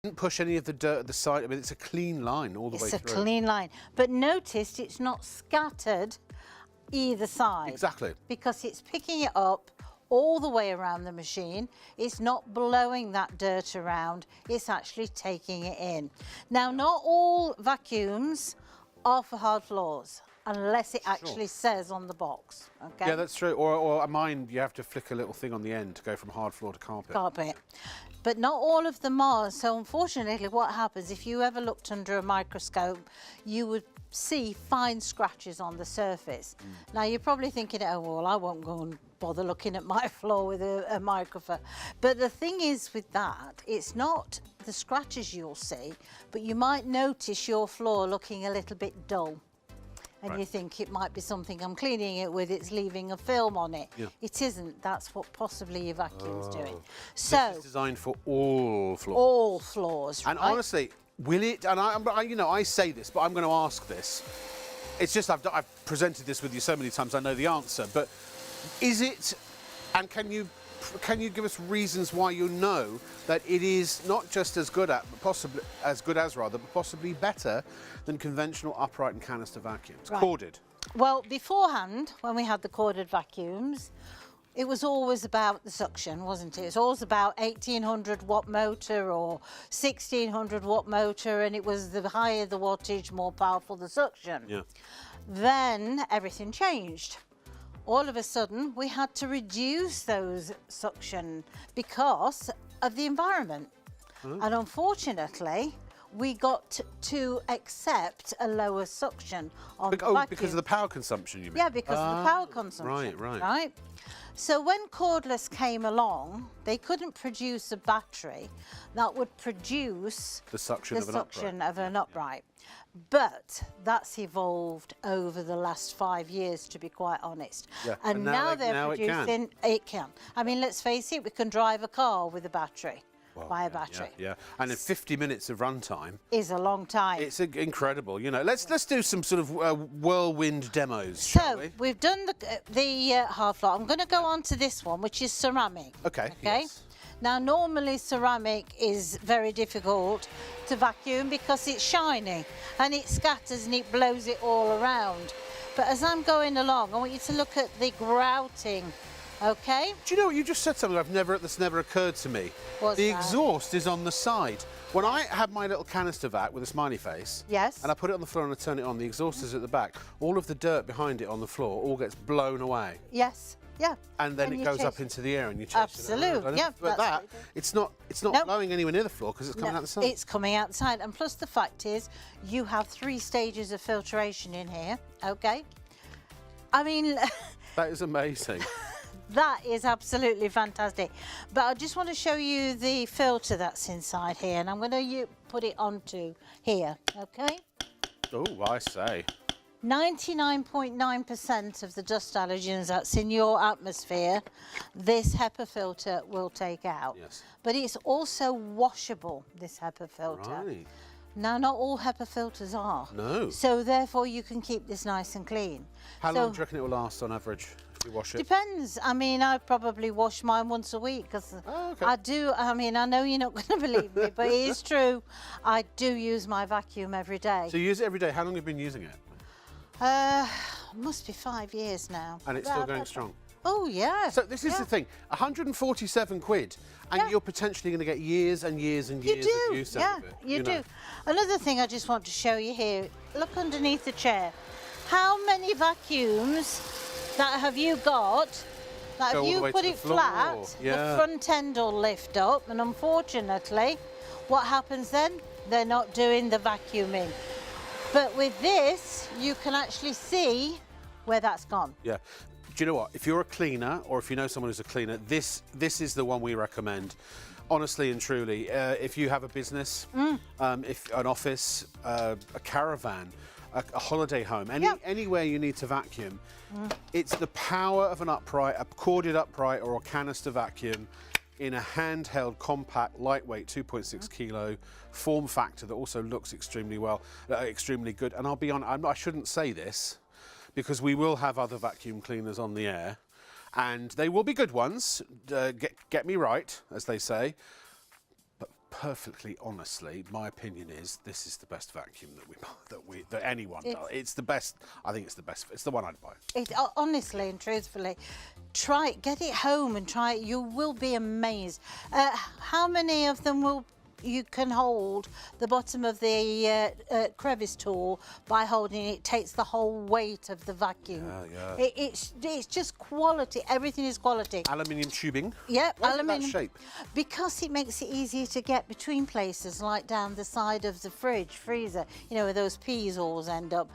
didn't push any of the dirt at the side. I mean, it's a clean line all the way through. It's a clean line. But notice it's not scattered either side. Exactly. Because it's picking it up all the way around the machine. It's not blowing that dirt around. It's actually taking it in. Now, not all vacuums are for hard floors, unless it actually says on the box. Okay. Yeah, that's true. Or mine, you have to flick a little thing on the end to go from hard floor to carpet. Carpet. But not all of them are. So unfortunately, what happens, if you ever looked under a microscope, you would see fine scratches on the surface. Now you're probably thinking, oh well, I won't go and bother looking at my floor with a microphone. But the thing is with that, it's not the scratches you'll see, but you might notice your floor looking a little bit dull. And you think it might be something I'm cleaning it with, it's leaving a film on it. Yeah. It isn't. That's what possibly your vacuum's doing. So this is designed for all floors. All floors, and right? honestly, will it? And I say this, but I'm going to ask this. It's just I've presented this with you so many times. I know the answer, but is it? And can you give us reasons why you know that it is not just as good at, but possibly as good as rather, but possibly better than conventional upright and canister vacuums, Right. corded? Well, beforehand, when we had the corded vacuums, it was always about the suction, wasn't it? It was always about 1800 watt motor or 1600 watt motor, and it was the higher the wattage, more powerful the suction. Yeah. Then everything changed. All of a sudden, we had to reduce those suction because of the environment. And unfortunately, we got to accept a lower suction on the vacuum. Because of the power consumption, you mean? Yeah, because of the power consumption. Right. So when cordless came along, they couldn't produce a battery that would produce the suction of an upright. But that's evolved over the last 5 years, to be quite honest. Yeah. And now they're producing, it can. I mean, let's face it, we can drive a car with a battery. By a battery. Yeah. And in 50 minutes of runtime is a long time. It's incredible. You know, let's do some sort of whirlwind demos, shall we? So we've done the hard floor. I'm going to go on to this one, which is ceramic. Okay. Yes. Now, normally ceramic is very difficult to vacuum because it's shiny and it scatters and it blows it all around. But as I'm going along, I want you to look at the grouting. Okay. Do you know what you just said? Something that's never occurred to me. What's the that? Exhaust is on the side. When I have my little canister vac with a smiley face, yes, and I put it on the floor and I turn it on, the exhaust is at the back. All of the dirt behind it on the floor all gets blown away. Yes. Yeah. And then it goes up into the air and you chase Absolutely. it. Yeah. But it's not blowing anywhere near the floor because it's coming out the side. It's coming outside. And plus the fact is you have 3 stages of filtration in here. Okay. I mean that is amazing. That is absolutely fantastic. But I just want to show you the filter that's inside here, and I'm going to put it onto here, okay? Oh, I say. 99.9% of the dust allergens that's in your atmosphere, this HEPA filter will take out. Yes. But it's also washable, this HEPA filter. Right. Now, not all HEPA filters are. No. So therefore, you can keep this nice and clean. How long do you reckon it will last on average? You wash it? Depends. I mean, I probably wash mine once a week because I do. I mean, I know you're not going to believe me, but it is true. I do use my vacuum every day. So you use it every day. How long have you been using it? Must be 5 years now. And it's still going strong? Oh, yeah. So this is the thing, 147 quid, and you're potentially going to get years and years and years of use out of it. You do. Another thing I just want to show you here, look underneath the chair. How many vacuums that have you got that if you put it flat, the front end will lift up, and unfortunately, what happens then? They're not doing the vacuuming. But with this, you can actually see where that's gone. Yeah. Do you know what? If you're a cleaner, or if you know someone who's a cleaner, this is the one we recommend. Honestly and truly, if you have a business, if an office, a caravan, a holiday home, anywhere you need to vacuum, it's the power of an upright, a corded upright or a canister vacuum in a handheld, compact, lightweight, 2.6 kilo form factor that also looks extremely good. And I'll be honest, I shouldn't say this because we will have other vacuum cleaners on the air, and they will be good ones. Get me right, as they say. perfectly honestly, my opinion is this is the best vacuum that anyone does. It's the best. I think it's the best. It's the one I'd buy. Honestly and truthfully, try it, get it home and try it. You will be amazed. How many of them you can hold the bottom of the crevice tool by holding it? It takes the whole weight of the vacuum. Yeah. It's just quality. Everything is quality. Aluminium tubing. Yep, Why is it aluminium. that shape? Because it makes it easier to get between places, like down the side of the freezer. You know, where those peas always end up.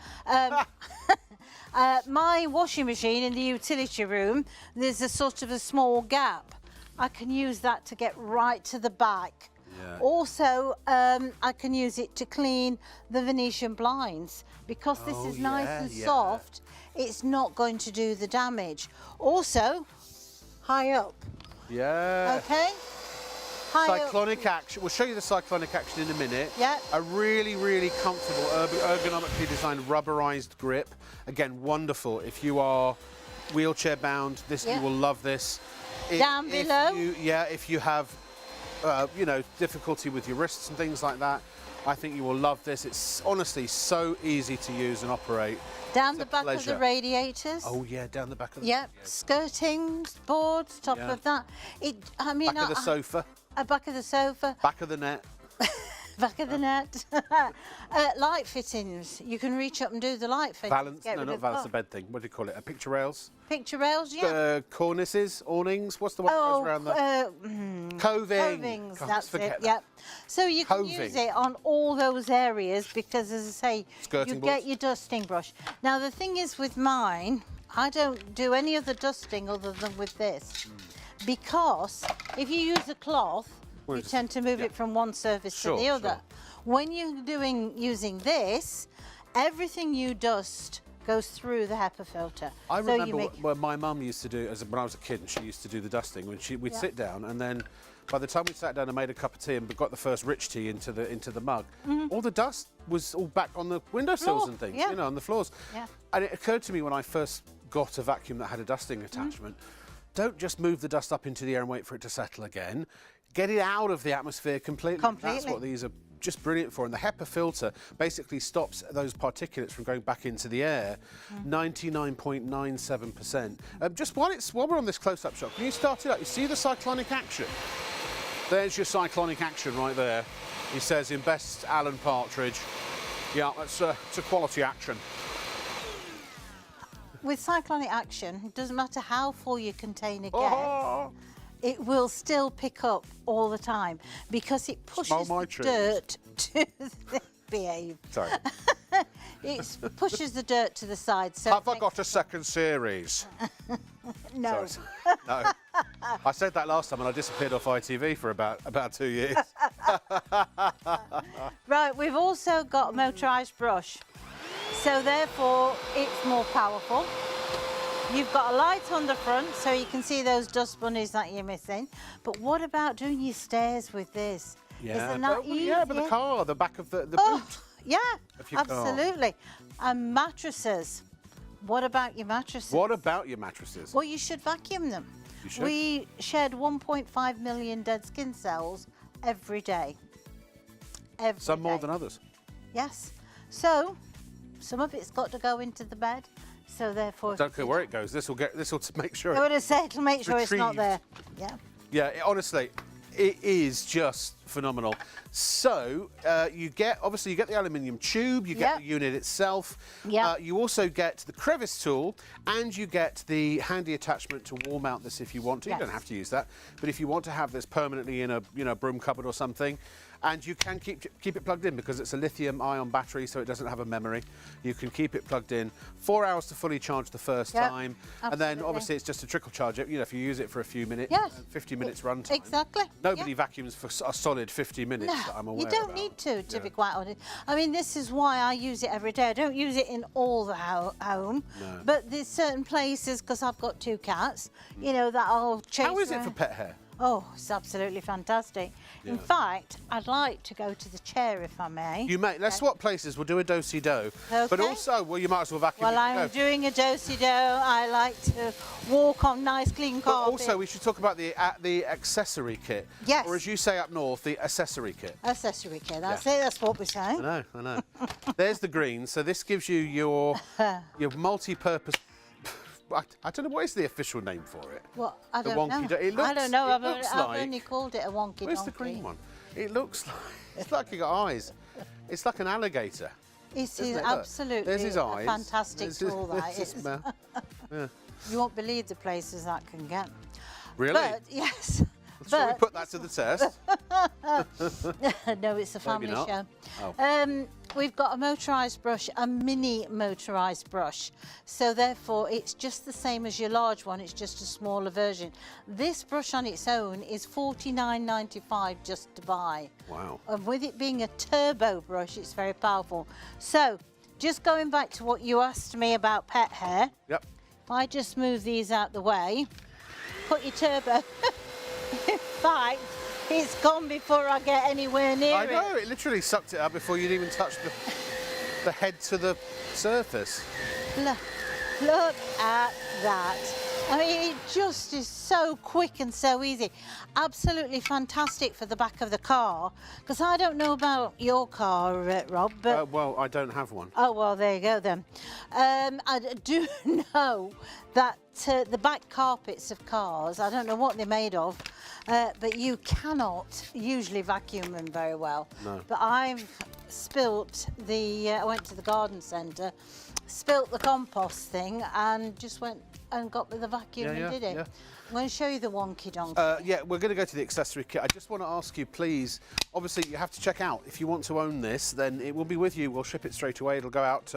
My washing machine in the utility room, there's a sort of a small gap. I can use that to get right to the back. Yeah. Also, I can use it to clean the Venetian blinds because this is nice and soft. It's not going to do the damage. Also, high up. Yeah. Okay. Cyclonic action. We'll show you the cyclonic action in a minute. Yeah. A really, really comfortable, ergonomically designed rubberized grip. Again, wonderful. If you are wheelchair bound, you will love this. Down below. If you have you know, difficulty with your wrists and things like that, I think you will love this. It's honestly so easy to use and operate. Down the back of the radiators. Oh yeah, down the back of the radiators. Skirting boards, top of that. Back of the sofa. Back of the sofa. Back of the net. Back of the net. Light fittings. You can reach up and do the light fittings. Valance, no, not valance, the bed thing. What do you call it? Picture rails? Picture rails, yeah. Cornices, awnings, what's the one that goes around the... Coving. Covings, that's it, yeah. So you can use it on all those areas because, as I say, you get your dusting brush. Now, the thing is with mine, I don't do any other dusting other than with this. Because if you use a cloth, you tend to move it from one surface to the other. When you're using this, everything you dust goes through the HEPA filter. I remember what my mum used to do when I was a kid, and she used to do the dusting. When we'd sit down, and then by the time we sat down and made a cup of tea and got the first rich tea into the mug, all the dust was all back on the windowsills and things, you know, on the floors. Yeah. And it occurred to me when I first got a vacuum that had a dusting attachment, don't just move the dust up into the air and wait for it to settle again. Get it out of the atmosphere completely. That's what these are just brilliant for. And the HEPA filter basically stops those particulates from going back into the air, 99.97%. Just while we're on this close-up shot, can you start it up? You see the cyclonic action? There's your cyclonic action right there. He says in best Alan Partridge. Yeah, it's a quality action. With cyclonic action, it doesn't matter how full your container gets. It will still pick up all the time because it pushes the dirt to the behave. Sorry. It pushes the dirt to the side. So have I got a second series? No. Sorry. No. I said that last time and I disappeared off ITV for about 2 years. Right, we've also got a motorised brush. So therefore, it's more powerful. You've got a light on the front, so you can see those dust bunnies that you're missing. But what about doing your stairs with this? Yeah, Isn't that easy? Yeah, but the car, the back of the boot. Yeah, absolutely. And mattresses. What about your mattresses? What about your mattresses? Well, you should vacuum them. You should. We shed 1.5 million dead skin cells every day. Some more than others. Yes. So, some of it's got to go into the bed. So therefore, don't care where it goes. This will make sure. I would have said to make sure it's not there. Yeah. Yeah. Honestly, it is just phenomenal. So you get the aluminium tube. You get the unit itself. Yeah. You also get the crevice tool, and you get the handy attachment to wall mount this if you want to. You don't have to use that, but if you want to have this permanently in a broom cupboard or something. And you can keep it plugged in because it's a lithium-ion battery, so it doesn't have a memory. You can keep it plugged in. 4 hours to fully charge the first time, and then obviously it's just a trickle charge. You know, if you use it for a few minutes, 50 minutes run time. Exactly. Nobody vacuums for a solid 50 minutes. No, that I'm aware you don't about. need to be quite honest. I mean, this is why I use it every day. I don't use it in all the home, but there's certain places because I've got 2 cats. You know that I'll chase. How is it for pet hair? Oh, it's absolutely fantastic. In fact, I'd like to go to the chair if I may. You may. Let's swap places. We'll do a do-si-do. Okay. But also, well, you might as well vacuum. Well, I'm doing a do-si-do. I like to walk on nice clean But carpet. also, we should talk about the accessory kit. Yes. Or as you say up north, the accessory kit. Accessory kit, that's it, that's what we're saying. I know. There's the green. So this gives you your multi-purpose. I don't know what is the official name for it. Well, I The don't wonky know. it looks, I don't know. It looks I've like, only called it a wonky donkey. Where's the green one? It looks like it's like you got eyes. It's like an alligator. It is Look, absolutely there's his eyes. fantastic There's tool, that there's his is. mouth. Yeah. You won't believe the places that can get. Really? But, yes. Shall we put that to the test? No, it's a family not. show. Oh. We've got a motorised brush, a mini motorised brush. So therefore, it's just the same as your large one. It's just a smaller version. This brush on its own is $49.95 just to buy. Wow. And with it being a turbo brush, it's very powerful. So, just going back to what you asked me about pet hair. Yep. If I just move these out the way, put your turbo. In fact, it's gone before I get anywhere near I it. know, it literally sucked it up before you'd even touched the head to the surface. Look at that. I mean, it just is so quick and so easy. Absolutely fantastic for the back of the car. Because I don't know about your car, Rob, but... Well, I don't have one. Oh, well, there you go then. I do know that the back carpets of cars, I don't know what they're made of, but you cannot usually vacuum them very well. No. But I've spilt I went to the garden centre, spilt the compost thing and just went and got with the vacuum and did it. Yeah. I'm going to show you the wonky donkey. Yeah, we're going to go to the accessory kit. I just want to ask you, please, obviously you have to check out. If you want to own this, then it will be with you. We'll ship it straight away. It'll go out,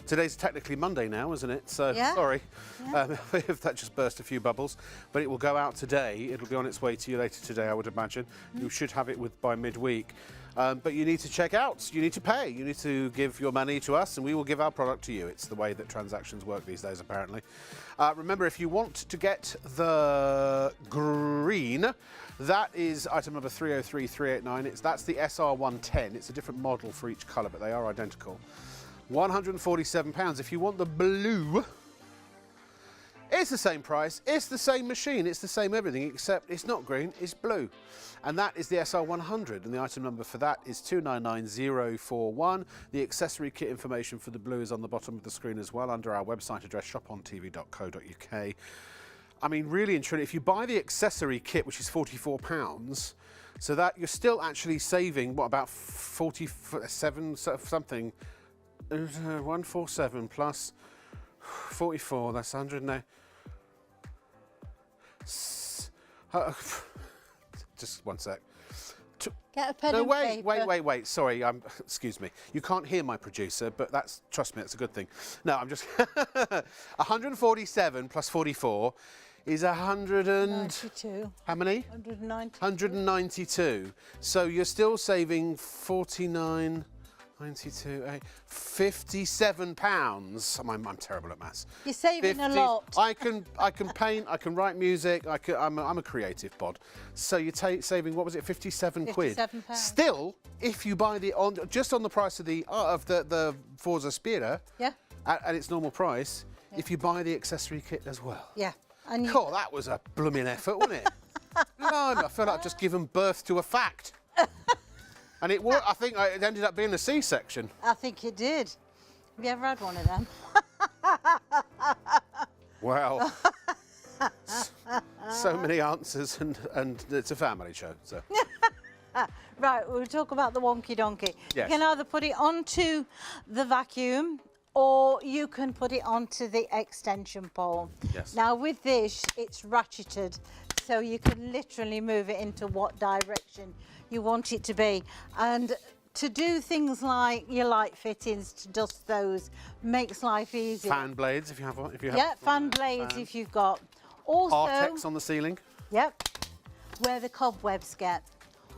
today's technically Monday now, isn't it? So, sorry if that just burst a few bubbles. But it will go out today. It'll be on its way to you later today, I would imagine. You should have it by midweek. But you need to check out, you need to pay, you need to give your money to us and we will give our product to you. It's the way that transactions work these days, apparently. Remember, if you want to get the green, that is item number 303389. That's the SR110. It's a different model for each colour, but they are identical. £147. If you want the blue, it's the same price, it's the same machine, it's the same everything, except it's not green, it's blue. And that is the SR100, and the item number for that is 299041. The accessory kit information for the blue is on the bottom of the screen as well, under our website address, shopontv.co.uk. I mean, really and truly, if you buy the accessory kit, which is £44, so that you're still actually saving, what, about 47 something? 147 plus 44, that's 100 just one sec. Get a pen No, and paper. wait. Sorry, excuse me. You can't hear my producer, but trust me, that's a good thing. No, I'm just 147 plus 44 is 92. How many? 190. 192. So you're still saving 49. 92, 57 pounds. I'm terrible at maths. You're saving a lot. I can paint. I can write music. I'm a creative bod. So you're saving, what was it, 57 quid? £57. Still, if you buy just on the price of the Forza Spira, at its normal price, if you buy the accessory kit as well. Yeah. And God, that was a blooming effort, wasn't it? I feel like I've just given birth to a fact. And it worked. I think it ended up being a C-section. I think it did. Have you ever had one of them? Well, so many answers, and it's a family show. So. Right, we'll talk about the wonky donkey. Yes. You can either put it onto the vacuum or you can put it onto the extension pole. Yes. Now with this, it's ratcheted, so you can literally move it into what direction you want it to be. And to do things like your light fittings, to dust those, makes life easier. Fan blades, if you have one. Fan blades if you've got. Also, Artex on the ceiling. Yep, where the cobwebs get.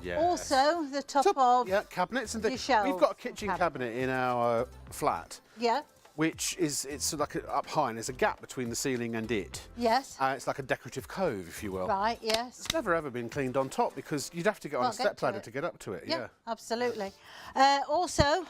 Yes. Also, the top of cabinets and things. your shelf We've got a kitchen cabinet in our flat. Yeah. which is, it's like up high and there's a gap between the ceiling and it. Yes. It's like a decorative cove, if you will. Right, yes. It's never ever been cleaned on top because you'd have to get on a step ladder to get up to it. Yeah, absolutely. Also,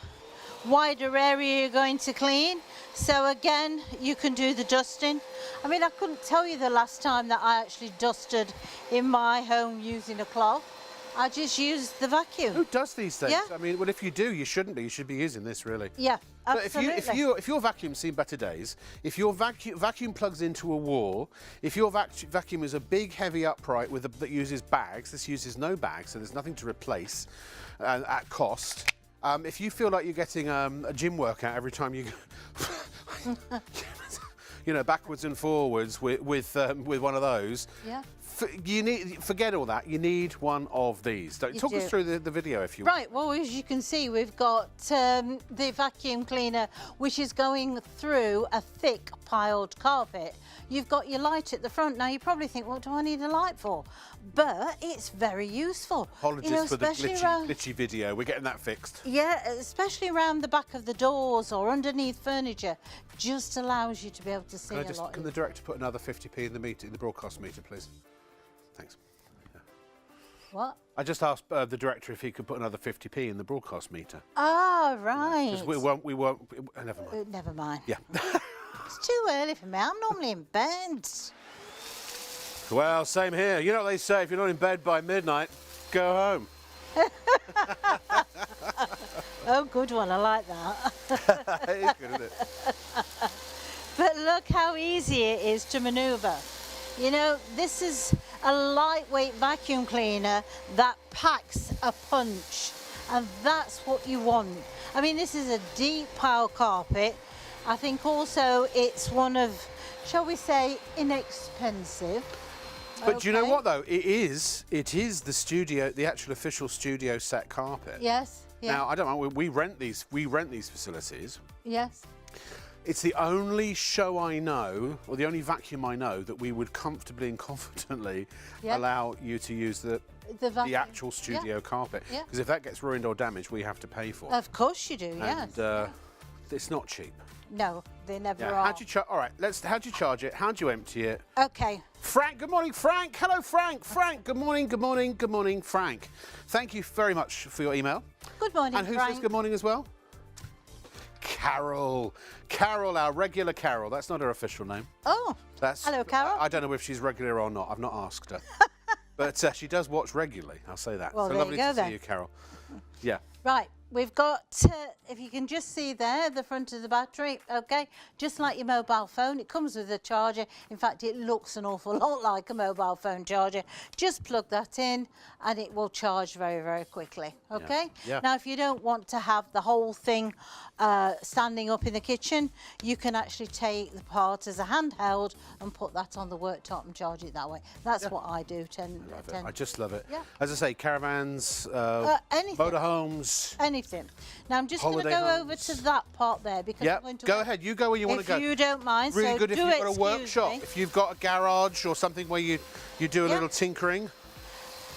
wider area you're going to clean. So again, you can do the dusting. I mean, I couldn't tell you the last time that I actually dusted in my home using a cloth. I just used the vacuum. Who does these things? Yeah. I mean, well, if you do, you shouldn't be. You should be using this, really. Yeah, absolutely. But if your vacuum's seen better days, if your vacuum plugs into a wall, if your vacuum is a big, heavy upright that uses bags, this uses no bags, so there's nothing to replace at cost. If you feel like you're getting a gym workout every time you go, you know, backwards and forwards with one of those. Yeah. Forget all that. You need one of these. Talk us through the video if you want. Right, well, as you can see, we've got the vacuum cleaner, which is going through a thick piled carpet. You've got your light at the front. Now, you probably think, what do I need a light for? But it's very useful. Apologies for the glitchy video. We're getting that fixed. Yeah, especially around the back of the doors or underneath furniture. Just allows you to be able to see a lot. Can the director put another 50p in the broadcast meter, please? Thanks. Yeah. What? I just asked the director if he could put another 50p in the broadcast meter. Ah, right. Because we won't. Never mind. Never mind. Yeah. It's too early for me. I'm normally in bed. Well, same here. You know what they say, if you're not in bed by midnight, go home. Oh, good one. I like that. It is good, isn't it? But look how easy it is to manoeuvre. You know, this is a lightweight vacuum cleaner that packs a punch, and that's what you want. I mean, this is a deep pile carpet. I think also it's one of, shall we say, inexpensive. But do you know what though? It is the actual official studio set carpet. Yes. Yeah. Now I don't know. We rent these facilities. Yes. It's the only show I know, or the only vacuum I know, that we would comfortably and confidently allow you to use the actual studio carpet. Yeah. Because if that gets ruined or damaged, we have to pay for it. Of course you do. Yes. And it's not cheap. No, they never are. How'd you all right, how'd you charge it? How'd you empty it? Okay. Frank, good morning, Frank. Hello, Frank. Frank, good morning, good morning, good morning, Frank. Thank you very much for your email. Good morning, And who Frank. says good morning as well? Carol. Carol, our regular Carol. That's not her official name. Oh, hello, Carol. I don't know if she's regular or not. I've not asked her. But she does watch regularly, I'll say that. Well, so there lovely you go, to see then. you, Carol. Yeah. Right, we've got, if you can just see there, the front of the battery, okay? Just like your mobile phone, it comes with a charger. In fact, it looks an awful lot like a mobile phone charger. Just plug that in and it will charge very, very quickly, okay? Yeah. Now, if you don't want to have the whole thing standing up in the kitchen, you can actually take the part as a handheld and put that on the worktop and charge it that way. That's what I do. I just love it. Yeah. As I say, caravans, anything. motorhomes. Anything. Now I'm just going to Holiday go homes. over to that part there because I'm going to go ahead. You go where you want to go. If you don't mind. Really so good if do you've got a excuse workshop. me. If you've got a garage or something where you do a little tinkering.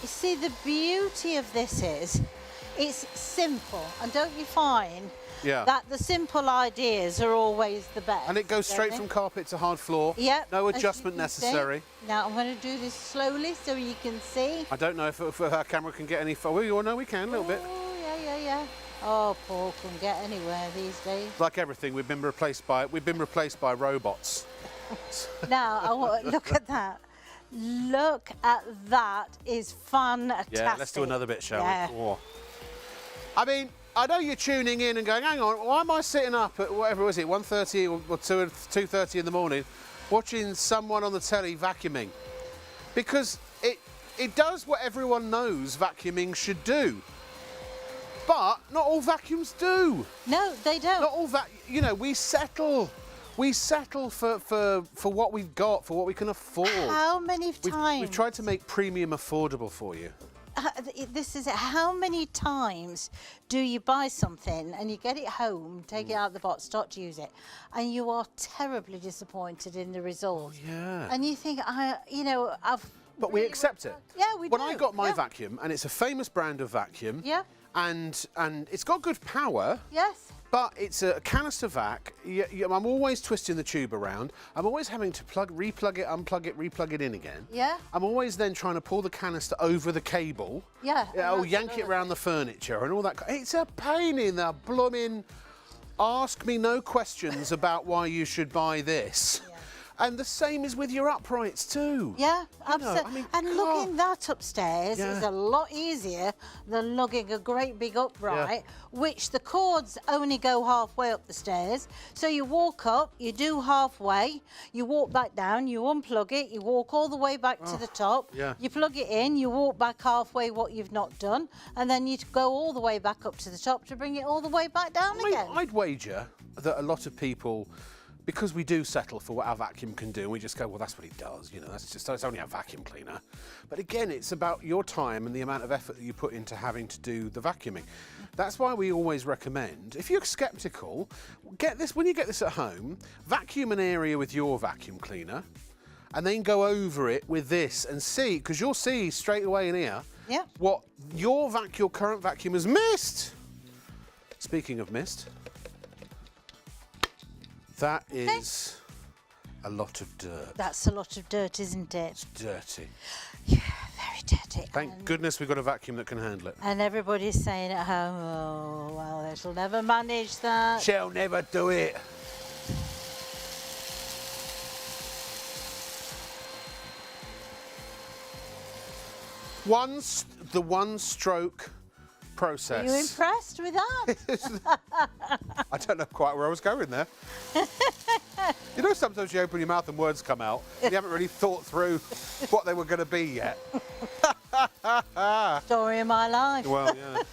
You see, the beauty of this is it's simple, and don't you find that the simple ideas are always the best? And it goes straight from carpet to hard floor. Yep. No as you adjustment can necessary. see. Now I'm going to do this slowly so you can see. I don't know if our camera can get any far. Well, no, we can a little bit. Oh yeah. Oh, Paul can get anywhere these days. Like everything, we've been replaced by robots. Now, look at that. Look at that. Is fantastic. Yeah, let's do another bit, shall we? Yeah. I mean, I know you're tuning in and going, hang on, why am I sitting up at whatever was it, 1:30 or 2:30 in the morning, watching someone on the telly vacuuming? Because it does what everyone knows vacuuming should do. But not all vacuums do. No, they don't. Not all we settle. We settle for what we've got, for what we can afford. How many times? We've tried to make premium affordable for you. This is it. How many times do you buy something and you get it home, take it out of the box, start to use it, and you are terribly disappointed in the result? Oh, yeah. And you think, I've. But we accept it. Yeah, we do. When I got my vacuum, and it's a famous brand of vacuum. Yeah. and it's got good power. Yes. But it's a canister vac. I'm always twisting the tube around. I'm always having to replug it, unplug it, replug it in again. Yeah. I'm always then trying to pull the canister over the cable. Yeah. Or yank it around the furniture and all that. It's a pain in the blooming. Ask me no questions about why you should buy this. Yeah. And the same is with your uprights too. Yeah, absolutely. I mean, and lugging that upstairs is a lot easier than lugging a great big upright, which the cords only go halfway up the stairs. So you walk up, you do halfway, you walk back down, you unplug it, you walk all the way back to the top, you plug it in, you walk back halfway what you've not done, and then you go all the way back up to the top to bring it all the way back down again. I'd wager that a lot of people, because we do settle for what our vacuum can do, and we just go, well, that's what it does, you know, it's only a vacuum cleaner. But again, it's about your time and the amount of effort that you put into having to do the vacuuming. That's why we always recommend, if you're sceptical, get this, when you get this at home, vacuum an area with your vacuum cleaner, and then go over it with this and see, because you'll see straight away in here what your current vacuum has missed. Speaking of mist, that is a lot of dirt. That's a lot of dirt, isn't it? It's dirty. Yeah, very dirty. Thank goodness we've got a vacuum that can handle it. And everybody's saying at home, oh, well, it'll never manage that. She'll never do it. The one-stroke process. Are you impressed with that? I don't know quite where I was going there. You know, sometimes you open your mouth and words come out. You haven't really thought through what they were going to be yet. Story of my life. Well, yeah.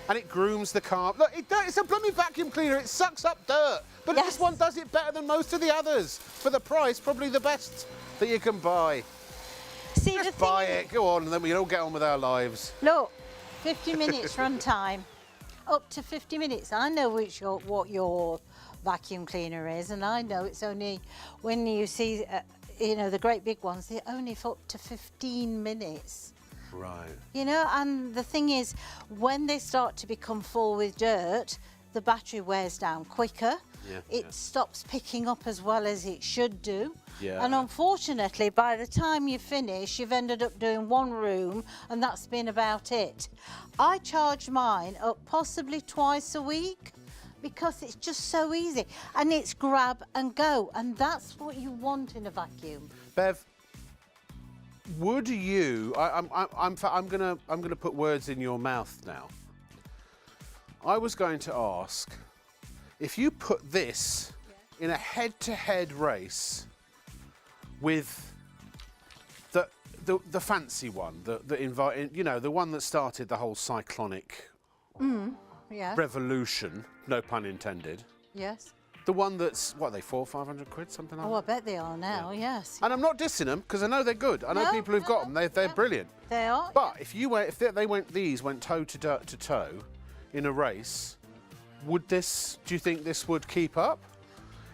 And it grooms the car. Look, it's a blooming vacuum cleaner. It sucks up dirt. But this one does it better than most of the others. For the price, probably the best that you can buy. See, just buy it. Go on, and then we all get on with our lives. Look. 50 minutes run time, up to 50 minutes. I know what your vacuum cleaner is, and I know it's only, when you see, you know, the great big ones, they're only for up to 15 minutes. Right. You know, and the thing is, when they start to become full with dirt, the battery wears down quicker. It stops picking up as well as it should do. And unfortunately, by the time you finish, you've ended up doing one room, and that's been about it. I charge mine up possibly twice a week because it's just so easy, and it's grab and go, and that's what you want in a vacuum. Bev, would you? I'm gonna put words in your mouth now. I was going to ask if you put this in a head-to-head race with the fancy one, you know, the one that started the whole cyclonic revolution, no pun intended. Yes. The one that's, what are they, 400 or 500 quid, something like that? Oh, I bet they are now, yes. And I'm not dissing them, because I know they're good. I know people who've got them, they're brilliant. They are. But if these went toe to toe in a race, do you think this would keep up?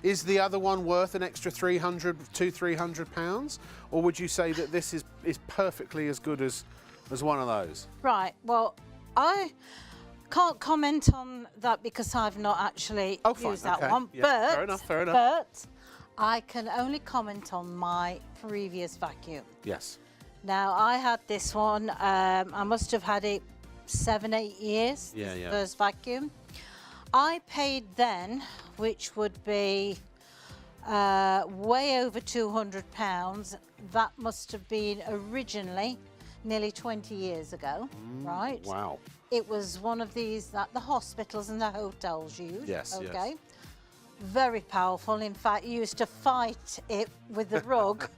Is the other one worth an extra £300 or would you say that this is perfectly as good as one of those? Right. Well, I can't comment on that because I've not actually used that one. Yeah. But Fair enough. But I can only comment on my previous vacuum. Yes. Now I had this one. I must have had it 7-8 years. First vacuum. I paid then, which would be way over £200. That must have been originally nearly 20 years ago, right? Wow. It was one of these that the hospitals and the hotels use. Yes, okay. Very powerful. In fact, you used to fight it with the rug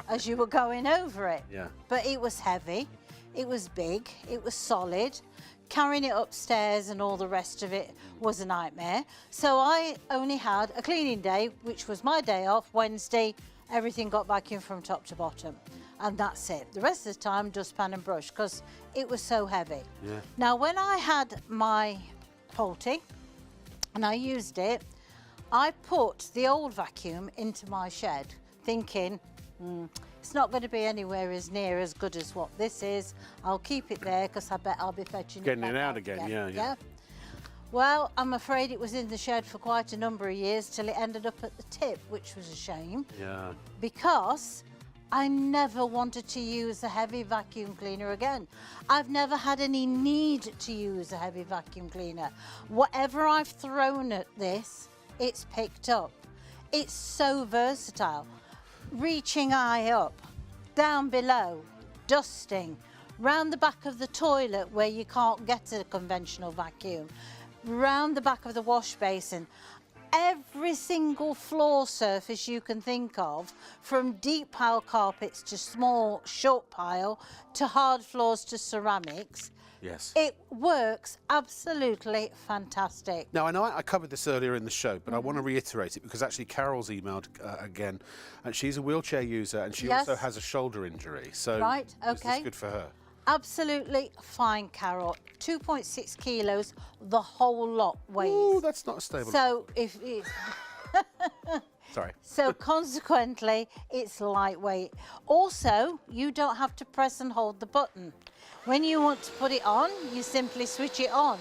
as you were going over it. Yeah. But it was heavy, it was big, it was solid. Carrying it upstairs and all the rest of it was a nightmare. So I only had a cleaning day, which was my day off, Wednesday. Everything got vacuumed from top to bottom. And that's it. The rest of the time, dustpan and brush, because it was so heavy. Yeah. Now, when I had my Polty, and I used it, I put the old vacuum into my shed, thinking, It's not going to be anywhere as near as good as what this is. I'll keep it there because I bet I'll be fetching Getting it it back out again, yeah. Well, I'm afraid it was in the shed for quite a number of years till it ended up at the tip, which was a shame. Yeah. Because I never wanted to use a heavy vacuum cleaner again. I've never had any need to use a heavy vacuum cleaner. Whatever I've thrown at this, it's picked up. It's so versatile. Reaching high up, down below, dusting, round the back of the toilet where you can't get a conventional vacuum, round the back of the wash basin. Every single floor surface you can think of, from deep pile carpets to small short pile to hard floors to ceramics. Yes. It works absolutely fantastic. Now, I know I covered this earlier in the show, but I want to reiterate it because actually Carol's emailed again, and she's a wheelchair user and she also has a shoulder injury. So right, okay. This is good for her. Absolutely fine, Carol. 2.6 kilos, the whole lot weighs. Oh, that's not a stable. So if Sorry. So consequently, it's lightweight. Also, you don't have to press and hold the button. When you want to put it on, you simply switch it on.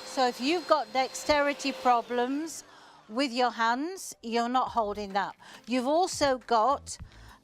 So if you've got dexterity problems with your hands, you're not holding that. You've also got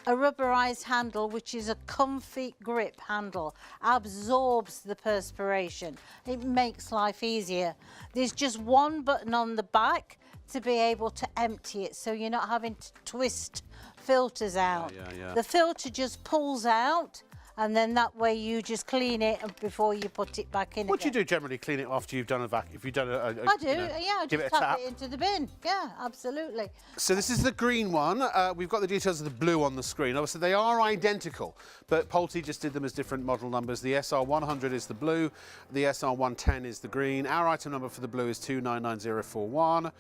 a rubberized handle, which is a comfy grip handle, absorbs the perspiration. It makes life easier. There's just one button on the back to be able to empty it, so you're not having to twist filters out. The filter just pulls out, and then that way you just clean it before you put it back in. What do you do generally? Clean it after you've done a vacuum? If you've done I do, I give just it a tap tap. it into the bin. Yeah, absolutely. So this is the green one. We've got the details of the blue on the screen. Obviously, they are identical, but Pulte just did them as different model numbers. The SR100 is the blue, the SR110 is the green. Our item number for the blue is 299041.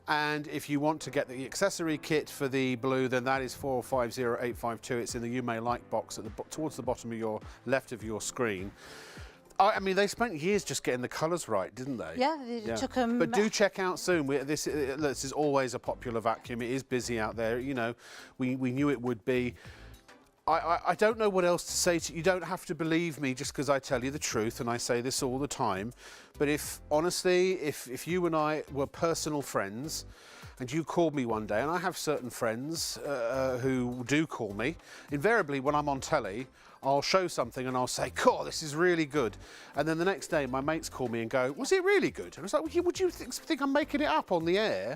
And if you want to get the accessory kit for the blue, then that is 450852. It's in the You May Like box at towards the bottom of your left of your screen. I mean, they spent years just getting the colours right, didn't they? Yeah, it took them. But do check out soon. This is always a popular vacuum. It is busy out there. You know, we knew it would be. I don't know what else to say to you. You don't have to believe me just because I tell you the truth, and I say this all the time. But honestly, if you and I were personal friends and you called me one day, and I have certain friends who do call me, invariably when I'm on telly, I'll show something and I'll say, "Cool, this is really good." And then the next day my mates call me and go, "Was it really good?" And I was like, well, "Would you think I'm making it up on the air?"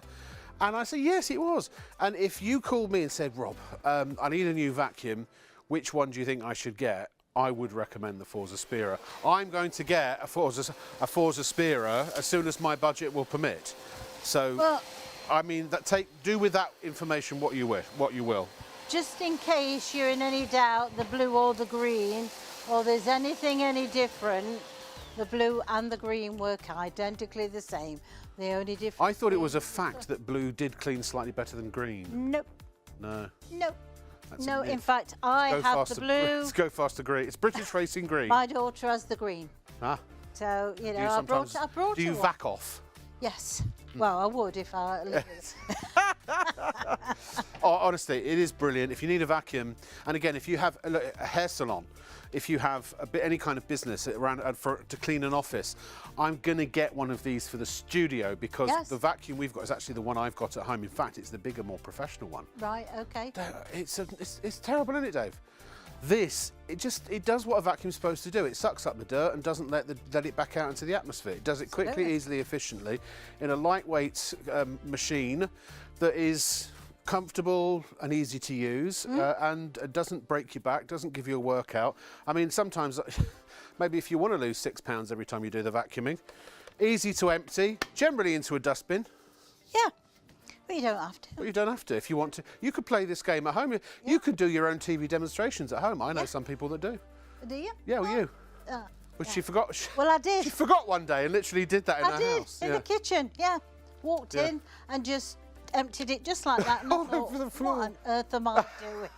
And I say, "Yes, it was." And if you called me and said, "Rob, I need a new vacuum, which one do you think I should get?" I would recommend the Forza Spira. I'm going to get a Forza Spira as soon as my budget will permit. So, well, I mean, do with that information what you will. Just in case you're in any doubt, the blue or the green, or there's anything any different, the blue and the green work identically the same. The only difference. I thought it was a fact that blue did clean slightly better than green. Nope. No. Nope. No, in fact, I have the blue. Let's go faster green. It's British Racing Green. My daughter has the green. Ah. So, you know, I brought Do you vac off? Yes. Well, I would if I lived it. Oh, honestly, it is brilliant. If you need a vacuum, and again, if you have a hair salon, if you have any kind of business around to clean an office, I'm going to get one of these for the studio because the vacuum we've got is actually the one I've got at home. In fact, it's the bigger, more professional one. Right, okay. It's terrible, isn't it, Dave? This, it does what a vacuum's supposed to do. It sucks up the dirt and doesn't let it back out into the atmosphere. It does it quickly, easily, efficiently in a lightweight machine that is comfortable and easy to use and doesn't break your back, doesn't give you a workout. I mean, sometimes, maybe if you want to lose 6 pounds every time you do the vacuuming, easy to empty, generally into a dustbin. Yeah. But you don't have to. Well, you don't have to if you want to. You could play this game at home. You could do your own TV demonstrations at home. I know some people that do. Do you? Yeah, well, you. But she forgot. Well, I did. She forgot one day and literally did that in her house. In the kitchen, Walked in and just emptied it just like that. And I thought, over the floor. what on earth am I doing?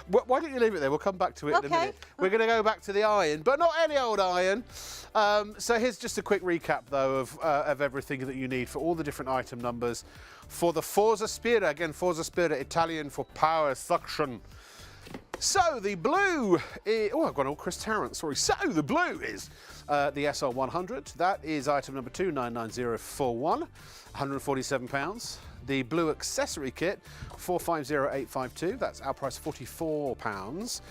Why don't you leave it there? We'll come back to it in a minute. We're going to go back to the iron, but not any old iron. So here's just a quick recap, though, of everything that you need for all the different item numbers for the Forza Spira. Again, Forza Spira, Italian for power suction. So the blue is, oh, I've gone all Chris Tarrant, sorry. So the blue is the SR100. That is item number 299041, £147. The blue accessory kit, 450852. That's our price, £44.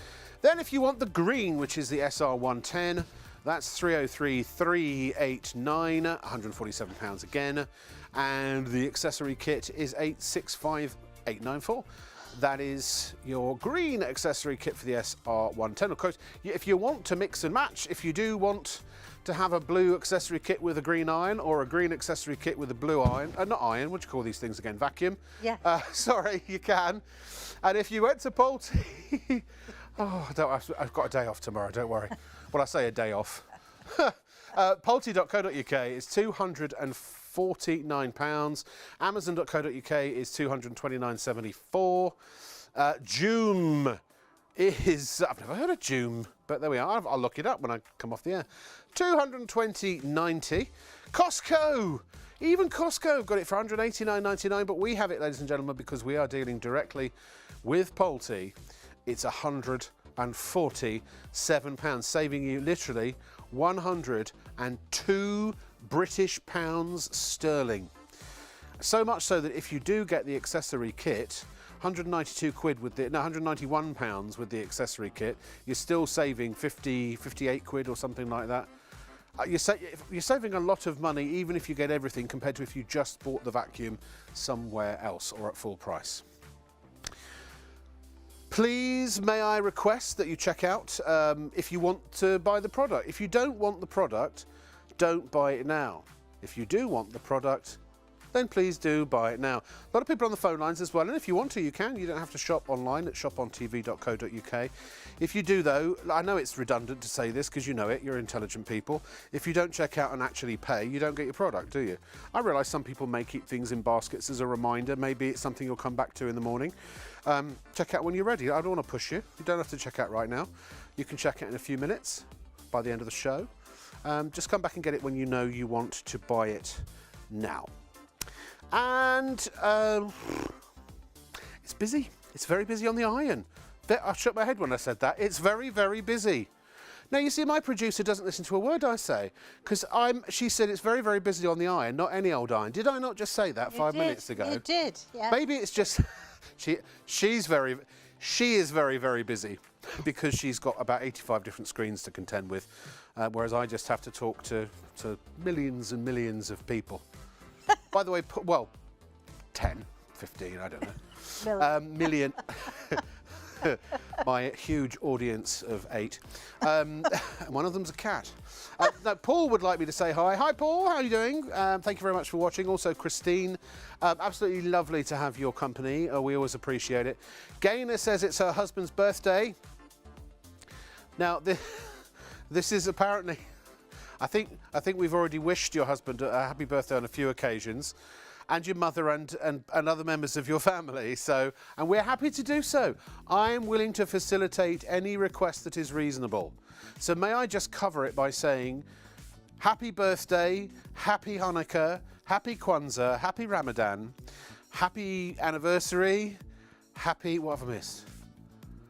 Then if you want the green, which is the SR110, that's 303389, £147 again. And the accessory kit is 865894. That is your green accessory kit for the SR110. Of course, if you want to mix and match, if you do want to have a blue accessory kit with a green iron or a green accessory kit with a blue iron, not iron, what do you call these things again? Vacuum? Yeah. Sorry, you can. And if you went to Pulte, I've got a day off tomorrow, don't worry. Well, I say a day off. Pulte.co.uk is £249. Amazon.co.uk is £229.74. Joom is, I've never heard of Joom, but there we are. I'll look it up when I come off the air. £220.90. Costco. Even Costco have got it for £189.99, but we have it, ladies and gentlemen, because we are dealing directly with Pulte. It's £147, saving you literally 102 British pounds sterling. So much so that if you do get the accessory kit, 192 quid with the, no, 191 pounds with the accessory kit, you're still saving 58 quid or something like that. You're saving a lot of money even if you get everything compared to if you just bought the vacuum somewhere else or at full price. Please, may I request that you check out if you want to buy the product. If you don't want the product, don't buy it now. If you do want the product, then please do buy it now. A lot of people on the phone lines as well, and if you want to, you can. You don't have to shop online at ShopOnTV.co.uk. If you do, though, I know it's redundant to say this because you know it, you're intelligent people. If you don't check out and actually pay, you don't get your product, do you? I realise some people may keep things in baskets as a reminder. Maybe it's something you'll come back to in the morning. Check out when you're ready. I don't want to push you. You don't have to check out right now. You can check out in a few minutes by the end of the show. Just come back and get it when you know you want to buy it now. And it's busy. It's very busy on the iron. I shook my head when I said that. It's very, very busy. Now, you see, my producer doesn't listen to a word I say because she said it's very, very busy on the iron, not any old iron. Did I not just say that 5 minutes ago? You did, yeah. Maybe it's just she is very, very busy because she's got about 85 different screens to contend with, whereas I just have to talk to millions and millions of people. By the way, well, 10, 15, I don't know. Million. My huge audience of 8. One of them's a cat. No, Paul would like me to say hi. Hi, Paul. How are you doing? Thank you very much for watching. Also, Christine, absolutely lovely to have your company. We always appreciate it. Gaynor says it's her husband's birthday. Now, this is apparently... I think we've already wished your husband a happy birthday on a few occasions, and your mother and other members of your family. So, and we're happy to do so. I am willing to facilitate any request that is reasonable. So may I just cover it by saying, happy birthday, happy Hanukkah, happy Kwanzaa, happy Ramadan, happy anniversary, happy, what have I missed?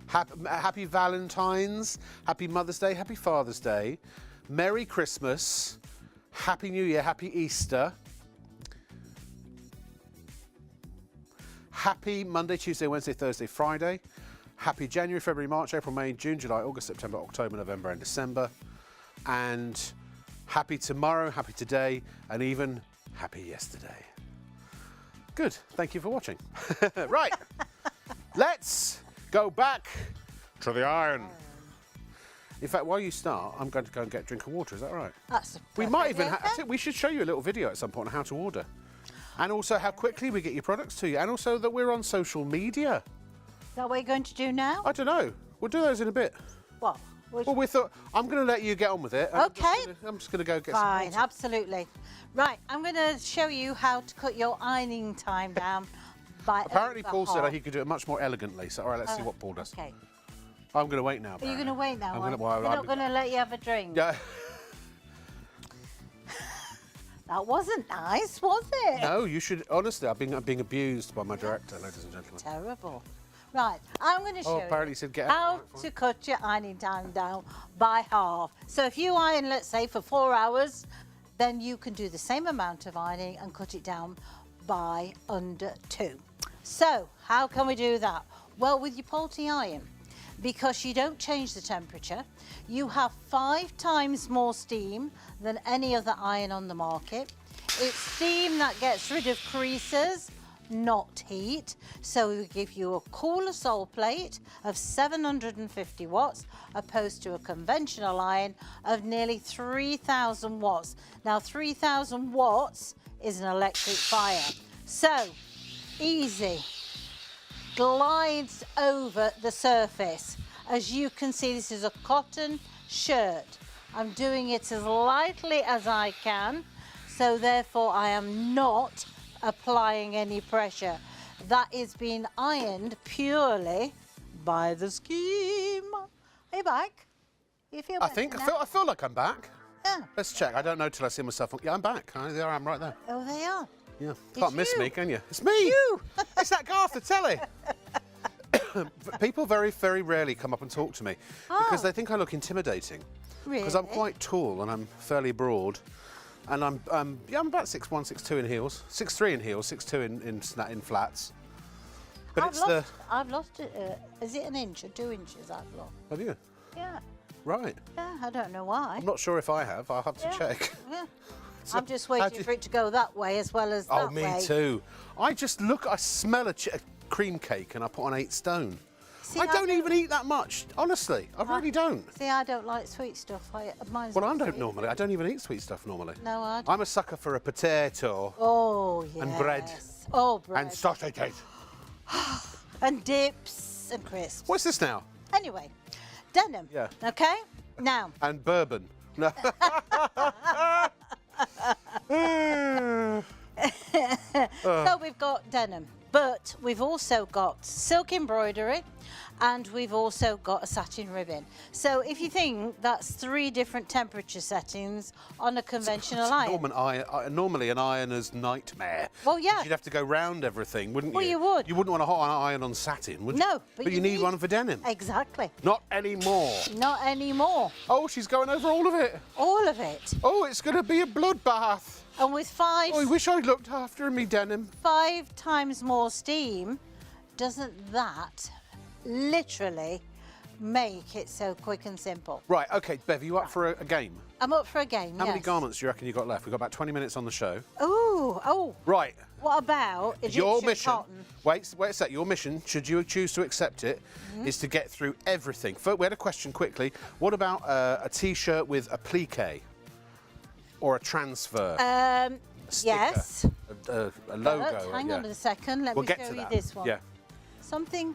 Happy Valentine's, happy Mother's Day, happy Father's Day. Merry Christmas, Happy New Year, Happy Easter, Happy Monday, Tuesday, Wednesday, Thursday, Friday, Happy January, February, March, April, May, June, July, August, September, October, November and December, and Happy Tomorrow, Happy Today, and even Happy Yesterday. Good, thank you for watching. Right, let's go back to the iron. In fact, while you start, I'm going to go and get a drink of water. Is that right? That's we might even. I think we should show you a little video at some point on how to order, and also how quickly we get your products to you, and also that we're on social media. Is that what you're going to do now? I don't know. We'll do those in a bit. What? Well, we thought I'm going to let you get on with it. Okay. I'm just going to go get Fine, some water. Absolutely. Right, I'm going to show you how to cut your ironing time down by. Apparently, Paul said he could do it much more elegantly. So, all right, let's see what Paul does. Okay. I'm going to wait now. Are you going to wait now? We're not going to let you have a drink. Yeah. That wasn't nice, was it? No, you should. Honestly, I'm being abused by my director, ladies and gentlemen. Terrible. Right, I'm going to show apparently you you said get how out. Right, to cut your ironing time down by half. So if you iron, let's say, for 4 hours, then you can do the same amount of ironing and cut it down by under 2. So how can we do that? Well, with your Pulte iron, because you don't change the temperature, you have 5 times more steam than any other iron on the market. It's steam that gets rid of creases, not heat. So we give you a cooler sole plate of 750 watts opposed to a conventional iron of nearly 3,000 watts. Now 3,000 watts is an electric fire. So easy, glides over the surface. As you can see, this is a cotton shirt. I'm doing it as lightly as I can, so therefore I am not applying any pressure. That is being ironed purely by the scheme. Are you back? You feel I better think now? I feel like I'm back. Yeah. Let's check. I don't know till I see myself. Yeah, I'm back. There I am, right there. Oh, they are. Yeah, can't miss you. me, can you? It's me. You. It's that guy off the telly. People very, very rarely come up and talk to me because they think I look intimidating. Really? Because I'm quite tall and I'm fairly broad, and I'm about 6'1", 6'2" in heels, 6'3" in heels, 6'2" in flats. But I've lost it. Is it an inch or 2 inches I've lost? Have you? Yeah. Right. Yeah, I don't know why. I'm not sure if I have. I'll have to Yeah. check. Yeah. I'm just waiting for it to go that way as well as that Oh, me way. too. I smell a cream cake and I put on 8 stone. See, I don't even eat that much, honestly. I really don't. See, I don't like sweet stuff. Mine's Well, I not don't sweet. normally. I don't even eat sweet stuff normally. No, I don't. I'm a sucker for a potato Oh, yes. and bread. Oh, bread. and sausages. And dips and crisps. What's this now? Anyway, denim. Yeah. Okay? Now, And bourbon. No. so we've got denim, but we've also got silk embroidery and we've also got a satin ribbon. So if you think that's 3 different temperature settings on a conventional iron. Normally an ironer's nightmare. Well, yeah. You'd have to go round everything, wouldn't you? Well, you would. You wouldn't want a hot iron on satin, would you? No, But you need one for denim. Exactly. Not anymore. Not anymore. Oh, she's going over all of it. All of it. Oh, it's going to be a bloodbath. And with Oh, I wish I'd looked after me denim. 5 times more steam, doesn't that literally make it so quick and simple? Right, okay, Bev, you up for a game? I'm up for a game, How many yes. garments do you reckon you got left? We've got about 20 minutes on the show. Oh, Right. what about Egyptian Your mission, cotton? wait a sec, your mission, should you choose to accept it, is to get through everything. We had a question quickly. What about a T-shirt with a plique? Or a transfer? Sticker, Yes. A logo. But hang on a second, let We'll me get show to you that. this one. Yeah. Something.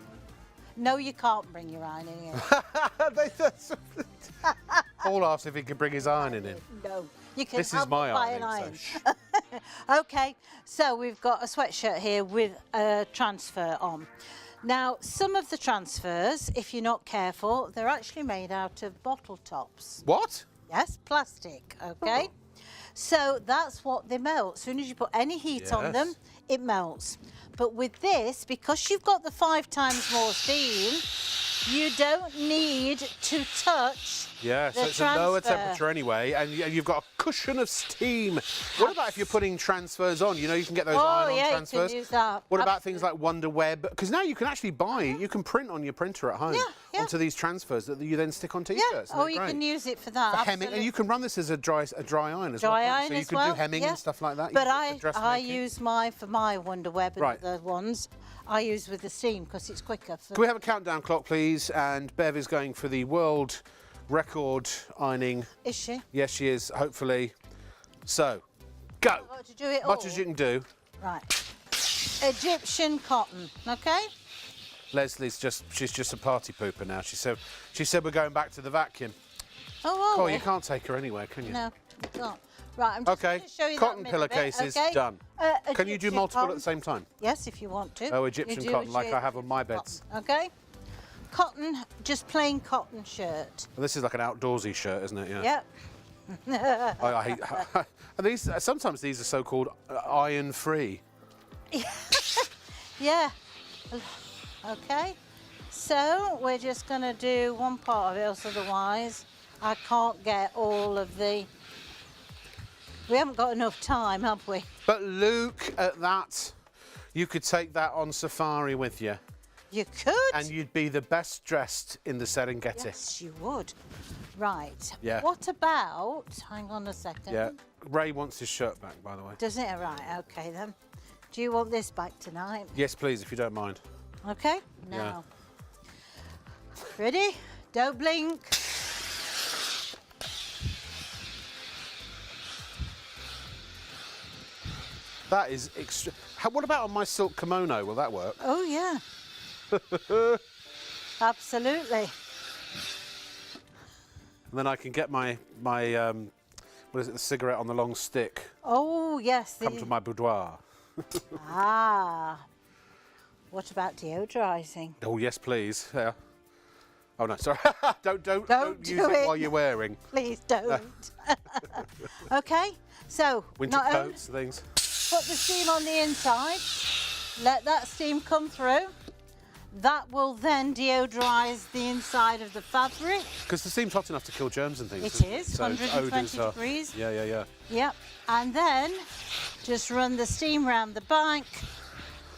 No, you can't bring your ironing in. Paul asked if he could bring his ironing in. No, you can. This is help my but buy an ironing. iron. So Okay, so we've got a sweatshirt here with a transfer on. Now, some of the transfers, if you're not careful, they're actually made out of bottle tops. What? Yes, plastic, okay? So that's what they melt. As soon as you put any heat on them, Yes. it melts. But with this, because you've got the 5 times more steam, you don't need to touch Yeah, the so it's a lower transfer. temperature anyway, and you've got a cushion of steam. What about if you're putting transfers on? You know, you can get those Oh, iron-on yeah, you can transfers. use that. What about things like Wonder Web? Because now you can actually buy, you can print on your printer at home Yeah. onto these transfers that you then stick on Yeah, T-shirts. oh, you can use it for that. For hemming, and absolutely. you can run this as a dry iron as Dry well. iron so you as can well, do hemming yeah. and stuff like that. You But can do I dressmaking. use mine for my Wonder Web and Right. the ones. I use with the steam because it's quicker. Can we have a countdown clock, please? And Bev is going for the world record ironing. Is she? Yes, she is, hopefully. So, go. Got to do it Much all. as you can do. Right. Egyptian cotton, okay? Leslie's she's just a party pooper now. She said we're going back to the vacuum. Oh, Oh, are we? you can't take her anywhere, can you? No, you can't. Right, I'm just Okay, going to show you cotton that middle bit, pillowcases, okay? done. Can you do Egyptian multiple cotton. at the same time? Yes, if you want to. Oh, You Egyptian do cotton, like I Egyptian have on my beds. cotton, okay? Cotton, just plain cotton shirt. Well, this is like an outdoorsy shirt, isn't it? Yeah. Yep. I hate. And these sometimes these are so-called iron-free. Yeah. Okay, so we're just going to do one part of it, else otherwise I can't get all of the... We haven't got enough time, have we? But look at that. You could take that on safari with you. You could. And you'd be the best dressed in the Serengeti. Yes, you would. Right. Yeah. What about... Hang on a second. Yeah. Ray wants his shirt back, by the way. Does it? Right, okay then. Do you want this back tonight? Yes, please, if you don't mind. Okay, now. Ready? Don't blink. That is extra. What about on my silk kimono? Will that work? Oh, yeah. Absolutely. And then I can get my what is it, the cigarette on the long stick. Oh, yes. Come to my boudoir. Ah. What about deodorizing? Oh, yes, please. Yeah. Oh, no, sorry. don't use do it it while you're wearing. Please don't. Okay, so Winter coats, things. Put the steam on the inside. Let that steam come through. That will then deodorize the inside of the fabric. Because the steam's hot enough to kill germs and things. It is, so 120 degrees. Yeah. Yep, and then just run the steam round the back.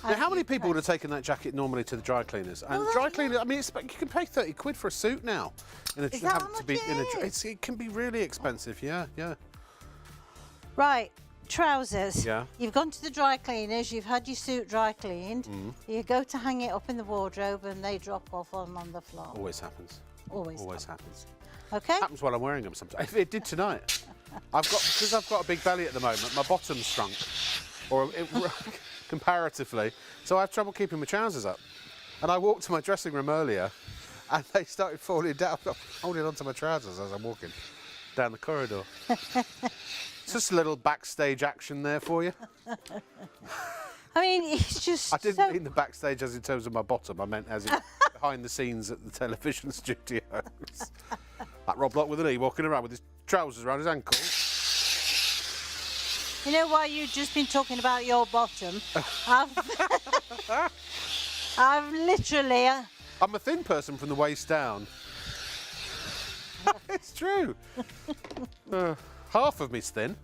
Now, how many people would have taken that jacket normally to the dry cleaners? And Well, dry cleaners, I mean, you can pay 30 quid for a suit now. Is that how much it is? It can be really expensive, yeah. Right, trousers. Yeah. You've gone to the dry cleaners, you've had your suit dry cleaned. You go to hang it up in the wardrobe and they drop off on the floor. Always happens. Always happens. Okay. Happens while I'm wearing them sometimes. It did tonight. Because I've got a big belly at the moment, my bottom's shrunk. Comparatively. So I have trouble keeping my trousers up. And I walked to my dressing room earlier and they started falling down. I'm holding onto my trousers as I'm walking down the corridor. It's just a little backstage action there for you. I mean, it's just I didn't mean the backstage as in terms of my bottom. I meant as in behind the scenes at the television studios. Like Rob Lock with an E walking around with his trousers around his ankles. You know why you've just been talking about your bottom? I've literally... I'm a thin person from the waist down. It's true. Half of me's thin.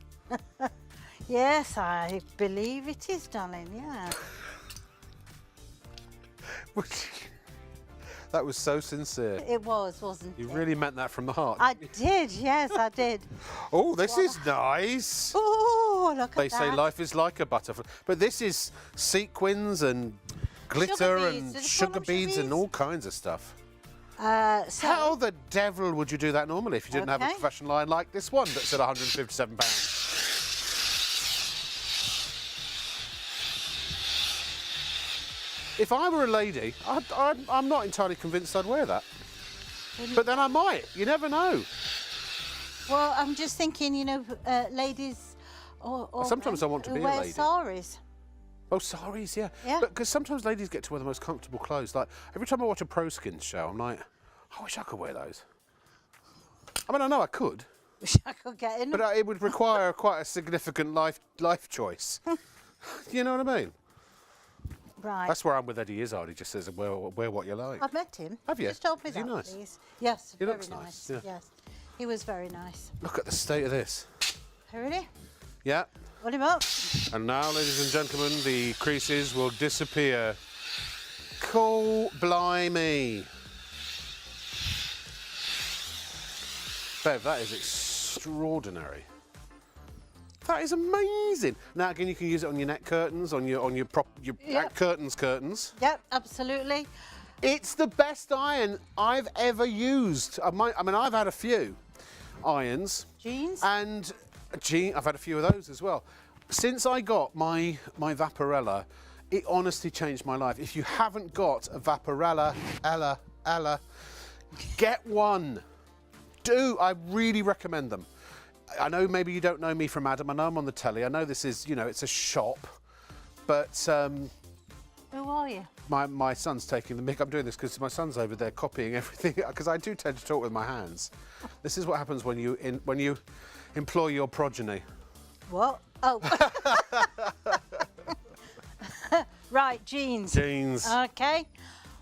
Yes, I believe it is, darling, yeah. That was so sincere. It was, wasn't it? You really meant that from the heart. I did, yes, I did. Oh, this is nice. Oh, look at that. They say life is like a butterfly. But this is sequins and glitter and sugar beads and all kinds of stuff. How the devil would you do that normally if you didn't have a professional line like this one that's at £157? If I were a lady, I'm not entirely convinced I'd wear that. But then I might. You never know. Well, I'm just thinking, you know, ladies or sometimes I want to be a lady. wear saris. Oh, saris, yeah. Yeah. Because sometimes ladies get to wear the most comfortable clothes. Like, every time I watch a Pro Skins show, I'm like, I wish I could wear those. I mean, I know I could. Wish I could get in. But it would require quite a significant life choice. You know what I mean? Right. That's where I'm with Eddie Izzard. He just says, wear what you like. I've met him. Have you? Just told me Is he that, nice? please. Yes, He very looks nice, yeah. Yes, he was very nice. Look at the state of this. Ready? Yeah. Put him up. And now, ladies and gentlemen, the creases will disappear. Cool blimey. Bev, that is extraordinary. That is amazing. Now again, you can use it on your neck curtains, on your curtains. Yep, absolutely. It's the best iron I've ever used. I mean, I've had a few irons. Jeans? And I've had a few of those as well. Since I got my Vaporella, it honestly changed my life. If you haven't got a Vaporella, Ella, get one. I really recommend them. I know maybe you don't know me from Adam. I know I'm on the telly. I know this is, you know, it's a shop. But Who are you? my son's taking the mic. I'm doing this because my son's over there copying everything. Because I do tend to talk with my hands. This is what happens when you employ your progeny. What? Oh. Right, jeans. Jeans. Okay.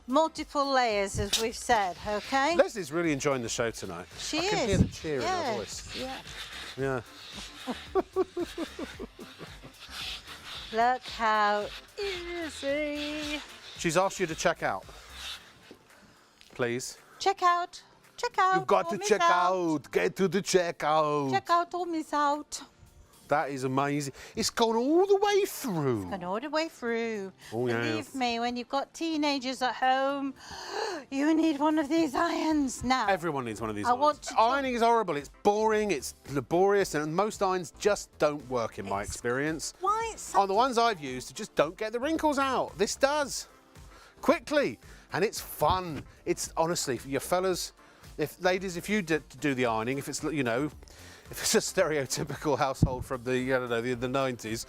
multiple layers, as we've said, okay? Leslie's really enjoying the show tonight. She I is. can hear the cheer in her voice. Yeah. Yeah. Look how easy. She's asked you to check out. Please. Check out. Check out. You've got or to miss check out. Get to the checkout. Check out or miss out. That is amazing. It's gone all the way through. And all the way through. Oh, yeah. Believe me, when you've got teenagers at home, you need one of these irons now. Everyone needs one of these. Ironing is horrible. It's boring. It's laborious, and most irons just don't work in my experience. Why? On the ones I've used, just don't get the wrinkles out. This does quickly, and it's fun. It's honestly for your fellas, ladies, if you do the ironing, if it's if it's a stereotypical household from the the 90s,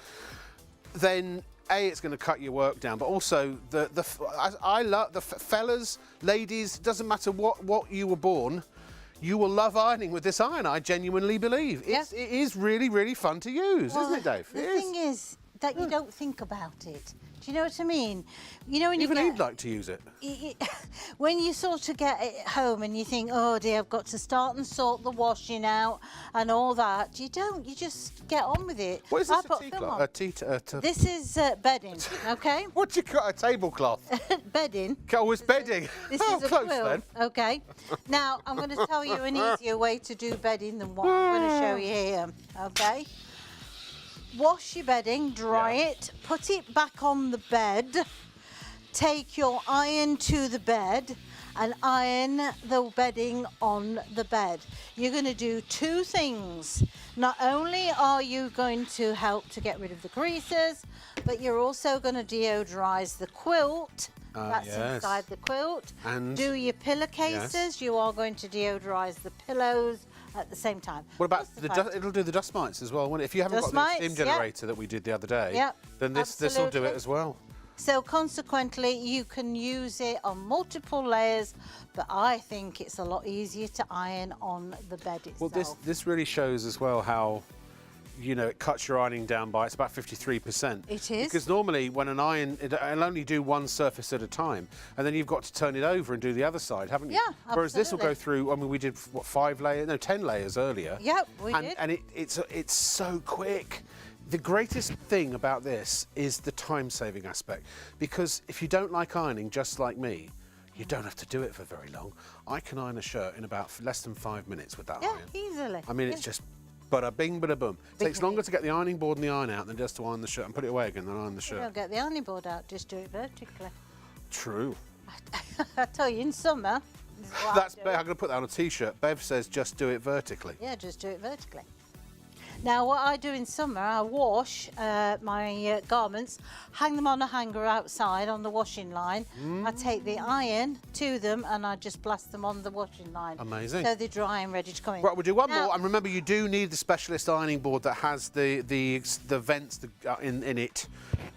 then it's going to cut your work down, but also I love the fellas, ladies. Doesn't matter what you were born, you will love ironing with this iron. I genuinely believe it is really fun to use, isn't it, Dave? The thing is that you don't think about it. Do you know what I mean? You know when even you you'd like to use it. When you sort of get it home and you think, oh dear, I've got to start and sort the washing out and all that. You don't. You just get on with it. What is I this? put film on. This is bedding. Okay. What do you got? A tablecloth? Bedding. Oh, it's bedding. This oh, is a close quilt. then. Okay. Now I'm going to tell you an easier way to do bedding than what I'm going to show you here. Okay. Wash your bedding, dry it, put it back on the bed, take your iron to the bed and iron the bedding on the bed. You're going to do two things. Not only are you going to help to get rid of the creases, but you're also going to deodorize the quilt. That's inside the quilt. And do your pillowcases. You are going to deodorize the pillows at the same time. What about it'll do the dust mites as well, won't it? If you haven't got the steam generator that we did the other day, then this will do it as well. So consequently, you can use it on multiple layers, but I think it's a lot easier to iron on the bed itself. Well, this really shows as well how, it cuts your ironing down by, it's about 53%. It is. Because normally when an iron, it'll only do one surface at a time, and then you've got to turn it over and do the other side, haven't you? Yeah, Whereas this will go through, I mean, we did, 10 layers earlier. Yep, we did. And it's so quick. The greatest thing about this is the time-saving aspect, because if you don't like ironing, just like me, you don't have to do it for very long. I can iron a shirt in about less than 5 minutes with that iron. Yeah, easily. I mean, it's just bada bing, bada boom. It takes longer to get the ironing board and the iron out than it does to iron the shirt and put it away again than iron the shirt. You don't get the ironing board out, just do it vertically. True. I tell you, in summer, this is what I'm going to put that on a T-shirt. Bev says just do it vertically. Yeah, just do it vertically. Now, what I do in summer, I wash my garments, hang them on a hanger outside on the washing line. I take the iron to them and I just blast them on the washing line. Amazing. So they're dry and ready to come in. Right, we'll do one more. And remember, you do need the specialist ironing board that has the vents in it.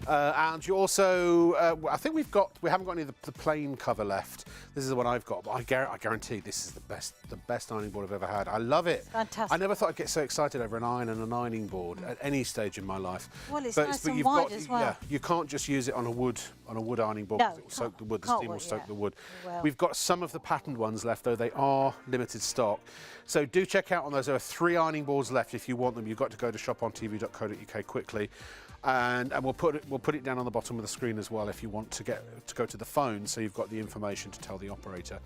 And you also, I think we haven't got any of the plain cover left. This is the one I've got, but I guarantee this is the best ironing board I've ever had. I love it. Fantastic. I never thought I'd get so excited over an iron and an ironing board at any stage in my life. Well, it's nice and wide as well. Yeah, you can't just use it on a wood ironing board. No, because it will soak the wood. The steam will soak the wood. Well. We've got some of the patterned ones left, though they are limited stock. So do check out on those. There are 3 ironing boards left if you want them. You've got to go to shopontv.co.uk quickly. And we'll put it down on the bottom of the screen as well if you want to go to the phone, so you've got the information to tell the operator.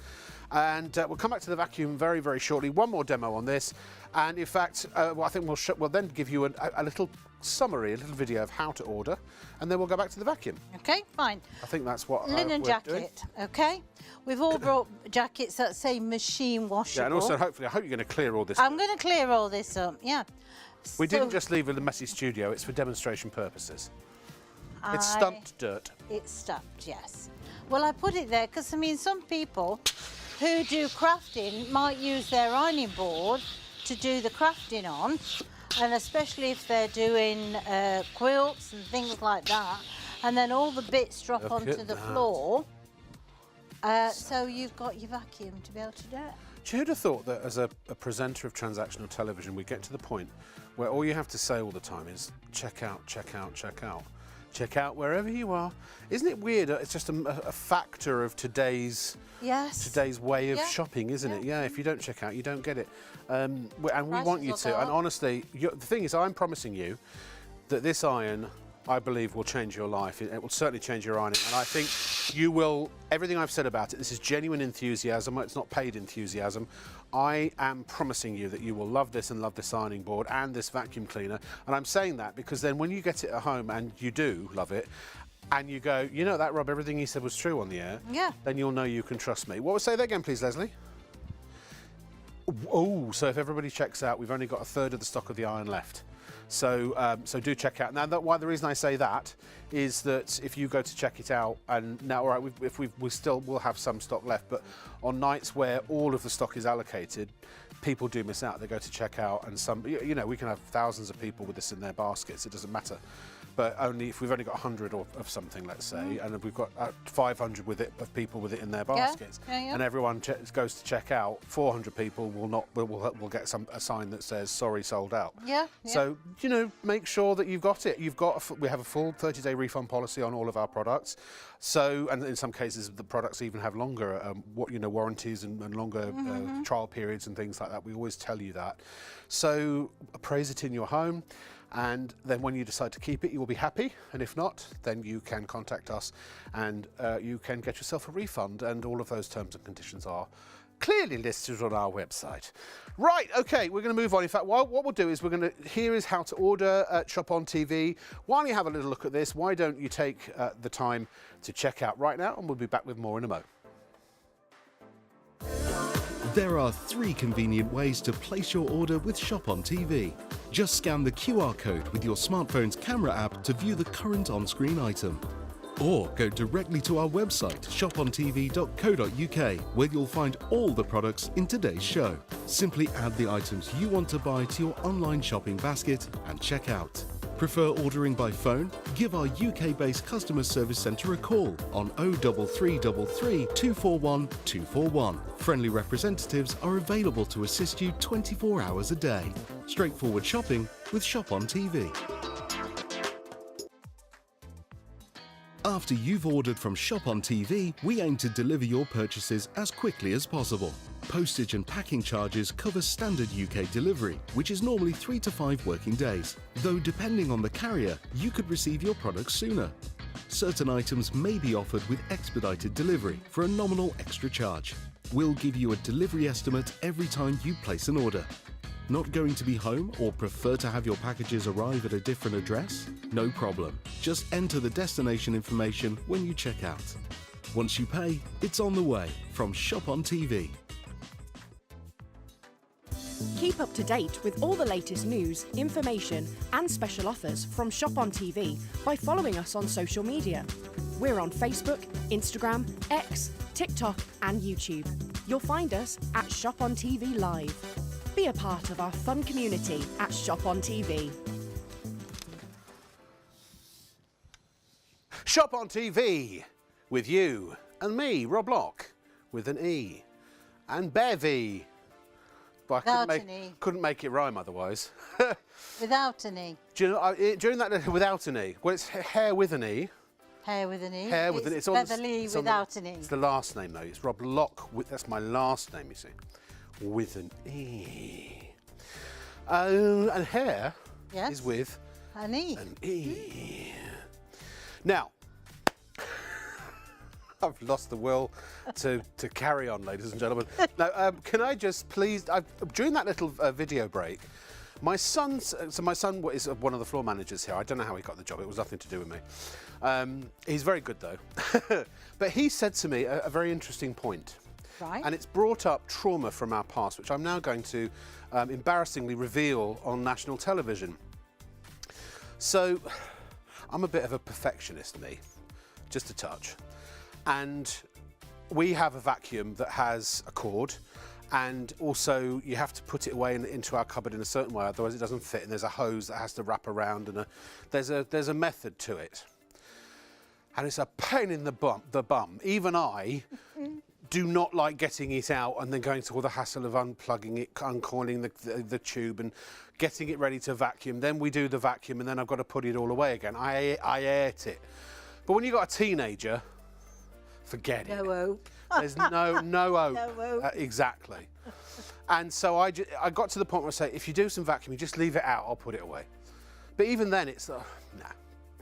And we'll come back to the vacuum very, very shortly. One more demo on this, and in fact, I think we'll then give you a little summary, a little video of how to order, and then we'll go back to the vacuum. Okay, fine. I think that's what linen we're jacket. doing. Okay, we've all brought jackets that say machine washable. Yeah, and also hopefully, I hope you're going to clear all this. I'm going to clear all this up. Yeah. We didn't just leave a messy studio, it's for demonstration purposes. It's stumped dirt. It's stumped, yes. Well, I put it there because, I mean, some people who do crafting might use their ironing board to do the crafting on, and especially if they're doing quilts and things like that, and then all the bits drop onto the floor. So you've got your vacuum to be able to do it. Who'd have thought that as a presenter of transactional television, we get to the point where all you have to say all the time is check out, check out, check out. check out wherever you are. Isn't it weird? It's just a factor of today's way of shopping, isn't it? Yeah, if you don't check out, you don't get it. And we want you to. And honestly, the thing is, I'm promising you that this iron, I believe, will change your life. It will certainly change your ironing. And I think you will, everything I've said about it, this is genuine enthusiasm. It's not paid enthusiasm. I am promising you that you will love this and love this ironing board and this vacuum cleaner. And I'm saying that because then when you get it at home and you do love it, and you go, you know that, Rob, everything he said was true on the air. Yeah. Then you'll know you can trust me. What would say that again, please, Leslie? Oh, so if everybody checks out, we've only got 1/3 of the stock of the iron left. So, so do check out. Now, the reason I say that is that if you go to check it out, and now, all right, we still will have some stock left, but on nights where all of the stock is allocated, people do miss out. They go to check out, and some, you know, we can have thousands of people with this in their baskets. It doesn't matter. But only if we've only got 100 of something, let's say, and if we've got 500 of people with it in their baskets, and everyone goes to check out, 400 people will get a sign that says sorry, sold out. So you know, make sure that you've got it. We have a full 30-day refund policy on all of our products. So, and in some cases, the products even have longer, warranties and longer trial periods and things like that. We always tell you that. So appraise it in your home. And then when you decide to keep it, you will be happy. And if not, then you can contact us and you can get yourself a refund. And all of those terms and conditions are clearly listed on our website. Right, okay, we're going to move on. In fact, what we'll do is here is how to order at ShopOnTV. While you have a little look at this, why don't you take the time to check out right now, and we'll be back with more in a mo. There are 3 convenient ways to place your order with ShopOnTV. Just scan the QR code with your smartphone's camera app to view the current on-screen item. Or go directly to our website, shopontv.co.uk, where you'll find all the products in today's show. Simply add the items you want to buy to your online shopping basket and check out. Prefer ordering by phone? Give our UK-based customer service centre a call on 03333 241 241. Friendly representatives are available to assist you 24 hours a day. Straightforward shopping with ShopOnTV. After you've ordered from ShopOnTV, we aim to deliver your purchases as quickly as possible. Postage and packing charges cover standard UK delivery, which is normally 3 to 5 working days, though depending on the carrier, you could receive your products sooner. Certain items may be offered with expedited delivery for a nominal extra charge. We'll give you a delivery estimate every time you place an order. Not going to be home or prefer to have your packages arrive at a different address? No problem. Just enter the destination information when you check out. Once you pay, it's on the way from ShopOnTV. Keep up to date with all the latest news, information and special offers from ShopOnTV by following us on social media. We're on Facebook, Instagram, X, TikTok and YouTube. You'll find us at ShopOnTV Live. Be a part of our fun community at ShopOnTV. ShopOnTV with you and me, Rob Locke, with an E, and Bevy. But I couldn't make it rhyme otherwise. Without an E. Do you know, during that, without an E, well, it's hair with an E. Hair with an E. Hair with an E. It's Beverly without an E. It's the last name, though. It's Rob Locke. That's my last name, you see. With an E. And hair is with an E. An E. Now, I've lost the will to carry on, ladies and gentlemen. Now, can I just please, during that little video break, my son is one of the floor managers here. I don't know how he got the job. It was nothing to do with me. He's very good, though. But he said to me a very interesting point. Right. And it's brought up trauma from our past, which I'm now going to embarrassingly reveal on national television. So, I'm a bit of a perfectionist, me, just a touch. And we have a vacuum that has a cord, and also you have to put it away into our cupboard in a certain way, otherwise it doesn't fit, and there's a hose that has to wrap around, and there's a method to it. And it's a pain in the bum. Even I do not like getting it out and then going through all the hassle of unplugging it, uncoiling the tube and getting it ready to vacuum. Then we do the vacuum and then I've got to put it all away again. I hate it. But when you've got a teenager, forget it. No hope. There's no hope. No hope. Exactly. And so I got to the point where I say, if you do some vacuuming, just leave it out, I'll put it away. But even then it's, nah,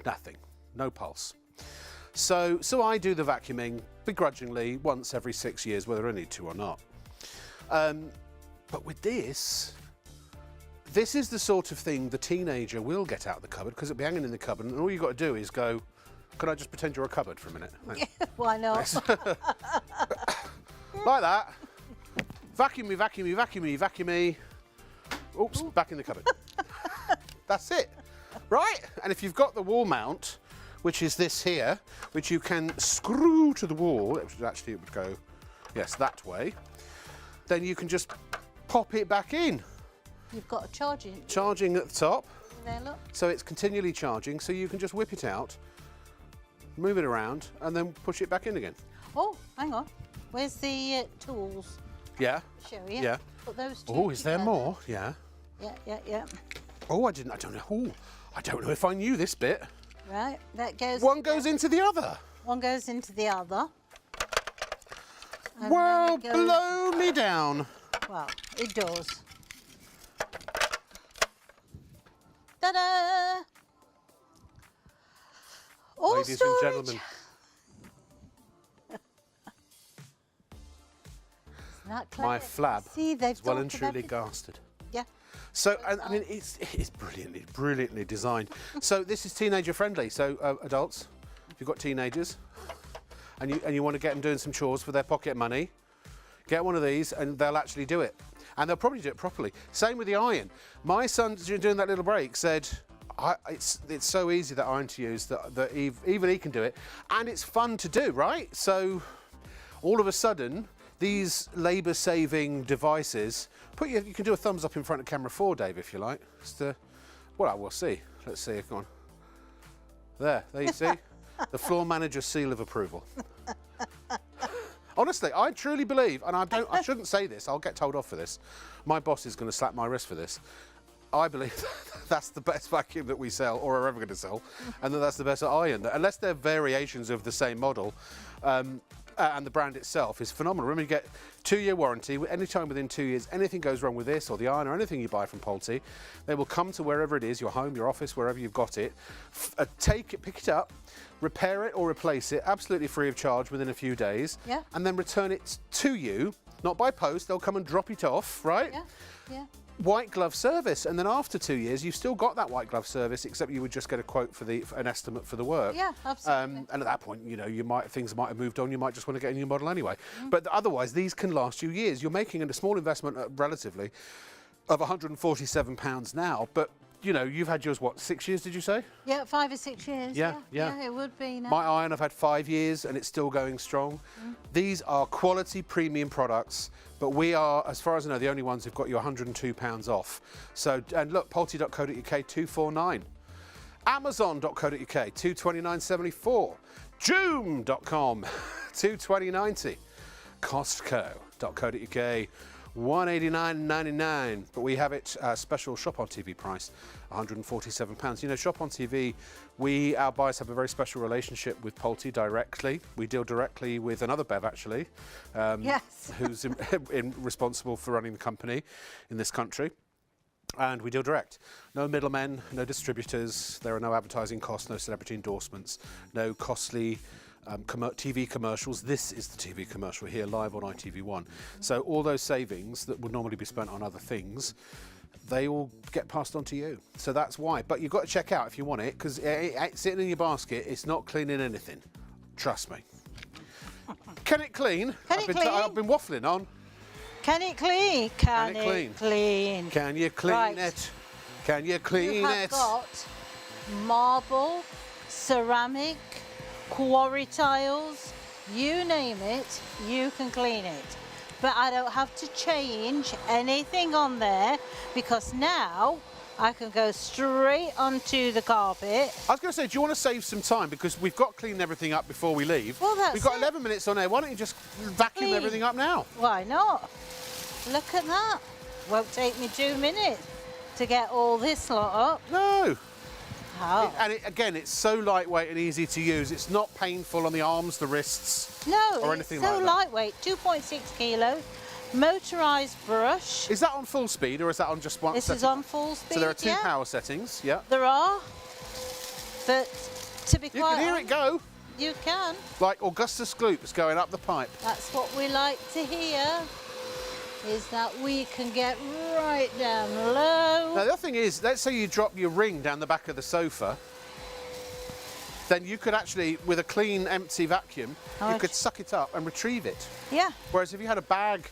nothing, no pulse. So I do the vacuuming begrudgingly once every 6 years, whether I need to or not. But with this is the sort of thing the teenager will get out of the cupboard because it'll be hanging in the cupboard and all you've got to do is go, can I just pretend you're a cupboard for a minute? Thanks. Why not? Like that. Vacuum me, vacuum me, vacuum me, vacuum me. Oops, back in the cupboard. That's it, right? And if you've got the wall mount, which is this here, which you can screw to the wall, actually it would go, yes, that way, then you can just pop it back in. You've got a charging. Charging at the top. There, look. So it's continually charging, so you can just whip it out, move it around, and then push it back in again. Oh, hang on. Where's the tools? Yeah. Show you. Yeah. Put those two Oh, is there together. more? Yeah. Yeah. Oh, I don't know. Oh, I don't know if I knew this bit. Right, that goes. One goes into the other. One goes into the other. And Well, then it goes- blow me down. Well, it does. Ta-da! All Ladies storage. and gentlemen. Isn't that My clever? flab See, they've is well thought and of truly everything. gasted. Yeah. So, and, I mean, it's brilliantly designed. So this is teenager friendly. So adults, if you've got teenagers and you want to get them doing some chores for their pocket money, get one of these and they'll actually do it. And they'll probably do it properly. Same with the iron. My son, during that little break, said, it's so easy, that iron to use, that even he can do it. And it's fun to do, right? So all of a sudden, these labour-saving devices, you can do a thumbs up in front of camera 4, Dave, if you like. Well, we'll see. Let's see. Come on. There you see. The floor manager's seal of approval. Honestly, I truly believe, and I shouldn't say this, I'll get told off for this. My boss is going to slap my wrist for this. I believe that's the best vacuum that we sell, or are ever going to sell, and that's the best iron. Unless they're variations of the same model, and the brand itself is phenomenal. Remember, you get 2-year warranty. Anytime within 2 years, anything goes wrong with this or the iron or anything you buy from Pulte, they will come to wherever it is, your home, your office, wherever you've got it, take it, pick it up, repair it or replace it, absolutely free of charge within a few days, Yeah. and then return it to you, not by post. They'll come and drop it off, right? Yeah. White glove service, and then after 2 years you've still got that white glove service, except you would just get a quote for an estimate for the work. Yeah, absolutely. And at that point, things might have moved on. You might just want to get a new model anyway. But otherwise, these can last you years. You're making a small investment, relatively, of £147 now. But you've had yours, what, 6 years? Did you say? Yeah, 5 or 6 years. Yeah. It would be now. My iron, I've had 5 years, and it's still going strong. These are quality premium products. But we are, as far as I know, the only ones who've got you £102 off. So, and look, Pulte.co.uk, 249. Amazon.co.uk, 229.74. Joom.com, 220.90. Costco.co.uk, 189.99. But we have it special Shop on TV price, £147. Shop on TV, our buyers have a very special relationship with Pulte directly. We deal directly with another Bev, actually, Yes. who's responsible for running the company in this country. And we deal direct. No middlemen, no distributors. There are no advertising costs, no celebrity endorsements, no costly TV commercials. This is the TV commercial here, live on ITV1. So all those savings that would normally be spent on other things, they all get passed on to you. So that's why. But you've got to check out if you want it, because it's sitting in your basket. It's not cleaning anything. Trust me. Can it clean? I've been waffling on. Can it clean? Can it clean? Can you clean Right. it? Can you clean You have it? got marble, ceramic, quarry tiles, you name it, you can clean it. But I don't have to change anything on there because now I can go straight onto the carpet. I was going to say, do you want to save some time? Because we've got to clean everything up before we leave. Well, that's We've got it. 11 minutes on air. Why don't you just vacuum Clean. everything up now? Why not? Look at that. Won't take me 2 minutes to get all this lot up. No. Oh. Again, it's so lightweight and easy to use. It's not painful on the arms, the wrists. No, or it's anything so like that. lightweight, 2.6 kilos. Motorised brush. Is that on full speed or is that on just one This setting? is on full speed. So there are two yeah. power settings, yeah. There are, but to be You quite can hear it go, you can. like Augustus Gloop's going up the pipe. That's what we like to hear, is that we can get right down low. Now the other thing is, let's say you drop your ring down the back of the sofa, then you could actually, with a clean, empty vacuum, you could suck it up and retrieve it. Yeah. Whereas if you had a bag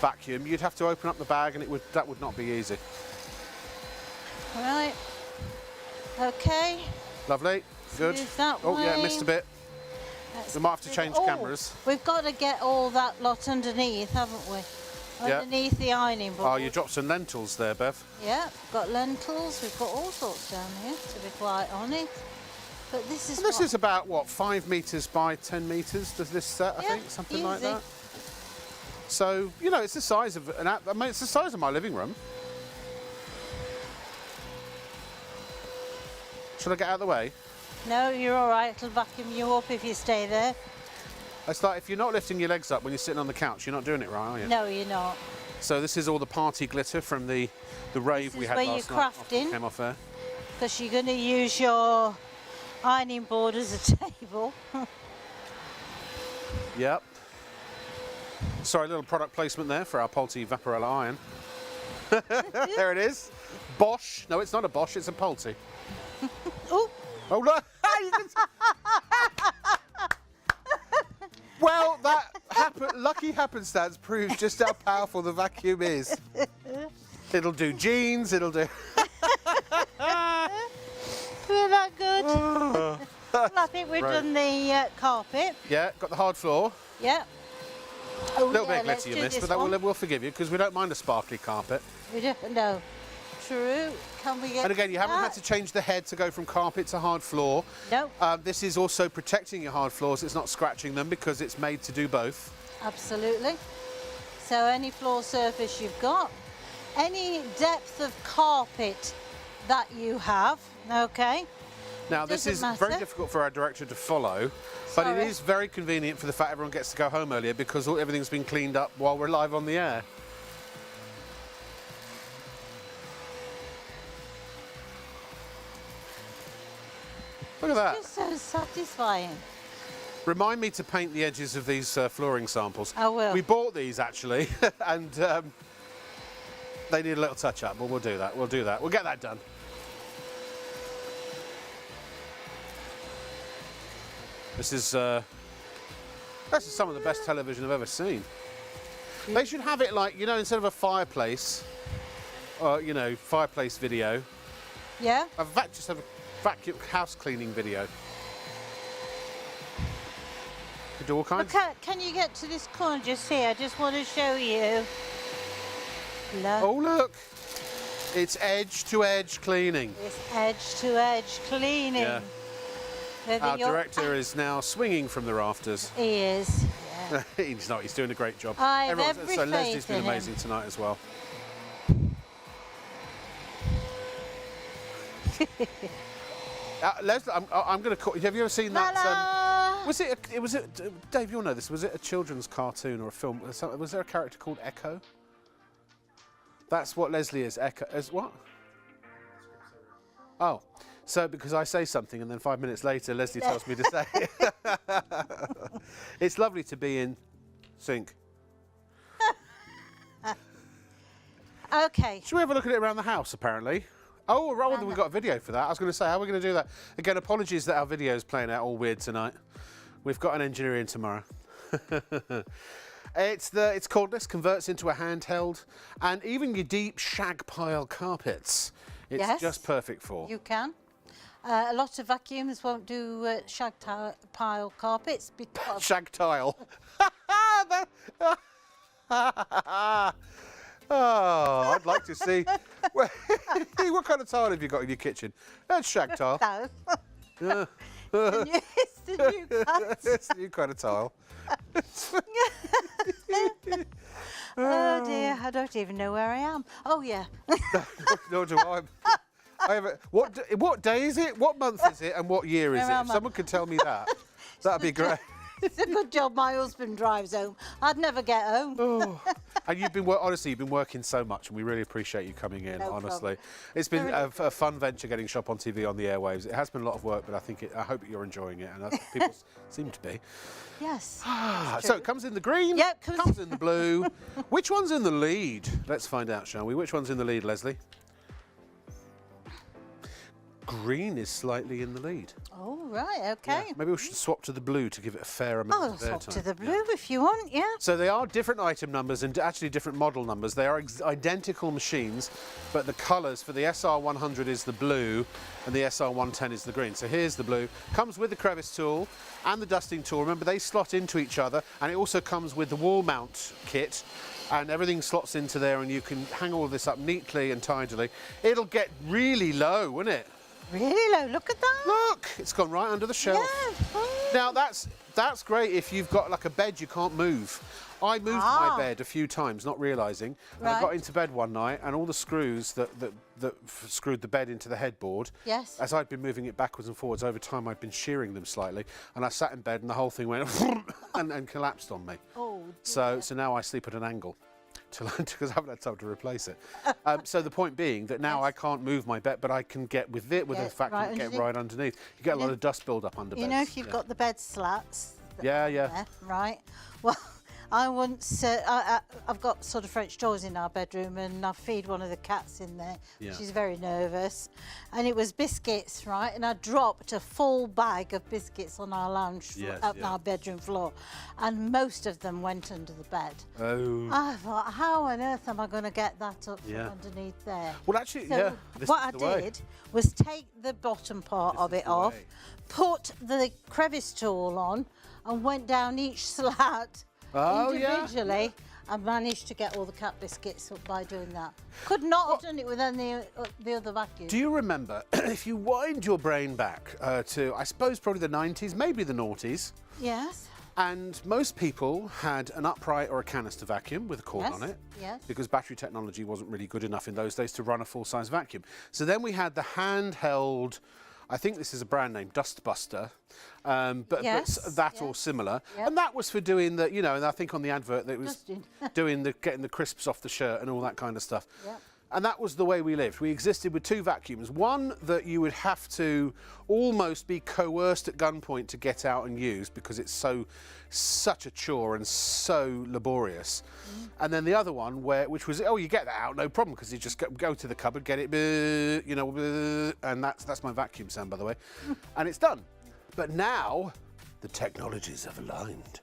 vacuum, you'd have to open up the bag and that would not be easy. Right. Okay. Lovely, good. Move that Oh yeah, way. missed a bit. Let's We might have to get change rid- cameras. We've got to get all that lot underneath, haven't we? Yeah. Underneath the ironing board. Oh, you dropped some lentils there, Bev. Yeah, we've got lentils, we've got all sorts down here, to be quite honest. But this is And this what- is about, what, 5 metres by 10 metres, does this set, I Yeah, think? Something like easy. that. So, you know, it's the size of it's the size of my living room. Should I get out of the way? No, you're all right. It'll vacuum you up if you stay there. It's like if you're not lifting your legs up when you're sitting on the couch, you're not doing it right, are you? No, you're not. So this is all the party glitter from the rave This we is had where last you're night. after crafting. we Came off air. Because you're going to use your ironing board as a table. Yep. Sorry, a little product placement there for our Pulte Vaporella iron. There it is. Bosch. No, it's not a Bosch, it's a Pulte. Oh, Oh, look. Well, that lucky happenstance proves just how powerful the vacuum is. It'll do jeans, it'll do... feel that good? Well, I think we've Right. done the carpet. Yeah, got the hard floor. Yeah. Oh, A little yeah, bit let's glitter you do missed, this but that one. we'll forgive you because we don't mind a sparkly carpet. We don't know. True. Can we get And again, you haven't had that? to change the head to go from carpet to hard floor. No, This is also protecting your hard floors. It's not scratching them because it's made to do both. absolutely. So any floor surface you've got, any depth of carpet that you have, okay? Now, this Doesn't is very matter. difficult for our director to follow, but it Sorry. is very convenient for the fact everyone gets to go home earlier because everything's been cleaned up while we're live on the air. Look at that. It's so satisfying. Remind me to paint the edges of these flooring samples. I will. We bought these actually, and they need a little touch up, but we'll do that. We'll do that. We'll get that done. This is some of the best television I've ever seen. They should have it like, you know, instead of a fireplace, you know, fireplace video, Yeah? just have a vacuum house cleaning video. Could do all kinds. Okay, can you get to this corner just here? I just want to show you. Look, Oh look, it's edge to edge cleaning. this edge to edge cleaning. Yeah. Whether Our you're- director is now swinging from the rafters. He is. Yeah. He's not. He's doing a great job. I have Everyone's- every so Leslie's faith been in him. amazing tonight as well. Leslie, I'm going to call. Have you ever seen that? Ta-da! Was it? Was it? Dave, you'll know this. Was it a children's cartoon or a film? Was there a character called Echo? That's what Leslie is. Echo is what? Oh, so because I say something and then 5 minutes later Leslie tells me to say it. It's lovely to be in sync. Okay. Should we have a look at it around the house, apparently? Oh, rather, we've got a video for that. I was going to say, how are we going to do that? Again, apologies that our video is playing out all weird tonight. We've got an engineer in tomorrow. It's cordless, converts into a handheld, and even your deep shag pile carpets, it's Yes. just perfect for. You can. A lot of vacuums won't do shag pile carpets because Shag tile. Oh, I'd like to see. What kind of tile have you got in your kitchen? That's shag tile. No. Yeah. It's the new cut. It's the new kind of tile. Oh dear, I don't even know where I am. Oh yeah. Nor do I. What day is it? What month is it? And what year is Where it? am If I? someone could tell me that, that'd be great. It's a good job my husband drives home. I'd never get home. Oh. And you've been honestly, you've been working so much, and we really appreciate you coming in. No honestly, problem. it's been a fun venture getting Shop on TV on the airwaves. It has been a lot of work, but I hope you're enjoying it, and people seem to be. Yes. So it comes in the green. Yep, comes in the blue. Which one's in the lead? Let's find out, shall we? Which one's in the lead, Leslie? Green is slightly in the lead. Oh, right, okay. Yeah, maybe we should swap to the blue to give it a fair amount I'll of airtime. swap to the blue if you want, yeah. So they are different item numbers and actually different model numbers. They are identical machines, but the colours for the SR100 is the blue and the SR110 is the green. So here's the blue. Comes with the crevice tool and the dusting tool. Remember, they slot into each other, and it also comes with the wall mount kit, and everything slots into there, and you can hang all of this up neatly and tidily. It'll get really low, won't it? Really low, look at that. Look, it's gone right under the shelf. Yeah. Now that's great if you've got like a bed you can't move. I moved my bed a few times, not realising, and I got Right. into bed one night, and all the screws that screwed the bed into the headboard. Yes. As I'd been moving it backwards and forwards over time, I'd been shearing them slightly, and I sat in bed, and the whole thing went and collapsed on me. Oh, So now I sleep at an angle. Because I haven't had time to replace it. So the point being that now I can't move my bed, but I can get with a vacuum, right get underneath. right underneath. You get a lot of dust build up under you beds. know, if you've got the bed slats. Yeah. There, right. Well, I once, I've got sort of French doors in our bedroom, and I feed one of the cats in there. Yeah. She's very nervous. And it was biscuits, right? And I dropped a full bag of biscuits on our lounge, on our bedroom floor. And most of them went under the bed. Oh. I thought, how on earth am I going to get that up from Yeah. underneath there? Well, actually, So this what is I the way. did was take the bottom part of is it the off, way. put the crevice tool on, and went down each slat individually, and managed to get all the cat biscuits up by doing that. Could not have done it with any the other vacuum. Do you remember, if you wind your brain back to, I suppose, probably the 90s, maybe the noughties, Yes. and most people had an upright or a canister vacuum with a cord Yes, on it, yes. because battery technology wasn't really good enough in those days to run a full-size vacuum. So then we had the handheld, I think this is a brand name, Dustbuster, but Yes, that or yes. similar. Yep. And that was for doing the, and I think on the advert that it was Dusting. getting the crisps off the shirt and all that kind of stuff. Yep. And that was the way we lived. We existed with two vacuums. One that you would have to almost be coerced at gunpoint to get out and use because it's such a chore and so laborious. And then the other one which was, you get that out, no problem, because you just go to the cupboard, get it, and that's my vacuum sound, by the way. And it's done. But now the technologies have aligned.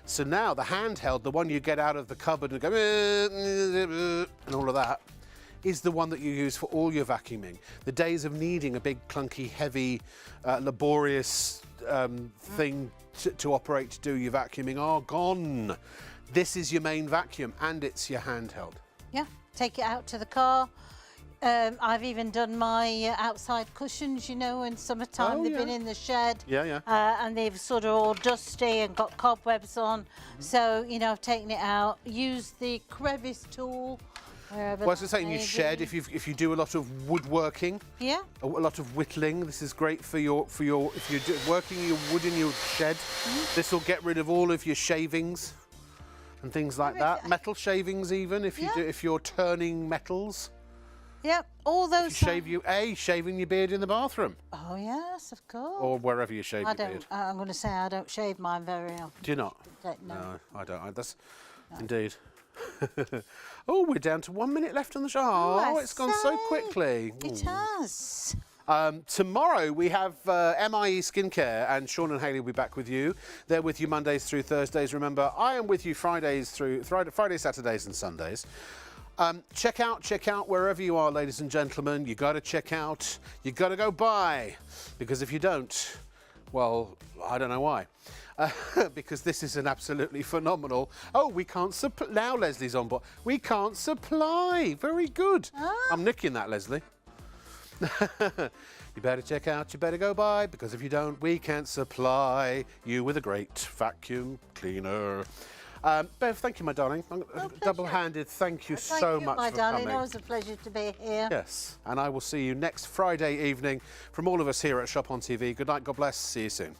So now the handheld, the one you get out of the cupboard and go, and all of that, is the one that you use for all your vacuuming. The days of needing a big, clunky, heavy, laborious thing to operate to do your vacuuming are gone. This is your main vacuum, and it's your handheld. Yeah. Take it out to the car. I've even done my outside cushions, in summertime. Oh, They've yeah. been in the shed. Yeah. And they've sort of all dusty and got cobwebs on. So, I've taken it out, used the crevice tool. Wherever Well, I was going to say, that in your may shed, be. if you do a lot of woodworking, Yeah. a lot of whittling, this is great for your if you're working your wood in your shed. This will get rid of all of your shavings and things like that. Metal shavings, even if you're turning metals. Yep. All those. Shaving your beard in the bathroom Oh yes, of course. or wherever you shave I your don't. beard. I'm going to say I don't shave mine very often. Do you not? No. No, I don't. That's indeed. Oh, we're down to 1 minute left on the show. Oh, I it's gone so say. quickly. It Ooh. has. Tomorrow we have MIE Skincare, and Sean and Hayley will be back with you. They're with you Mondays through Thursdays. Remember, I am with you Friday, Saturdays and Sundays. Check out wherever you are, ladies and gentlemen. You got to check out. You got to go buy, because if you don't, Well, I don't know why. Because this is an absolutely phenomenal... Oh, we can't supply... Now Leslie's on board. We can't supply. Very good. I'm nicking that, Leslie. You better check out, you better go buy, because if you don't, we can't supply you with a great vacuum cleaner. Bev, thank you, my darling. Double-handed, thank you so much my for darling. coming. It was a pleasure to be here. Yes, and I will see you next Friday evening from all of us here at Shop on TV. Good night, God bless, see you soon.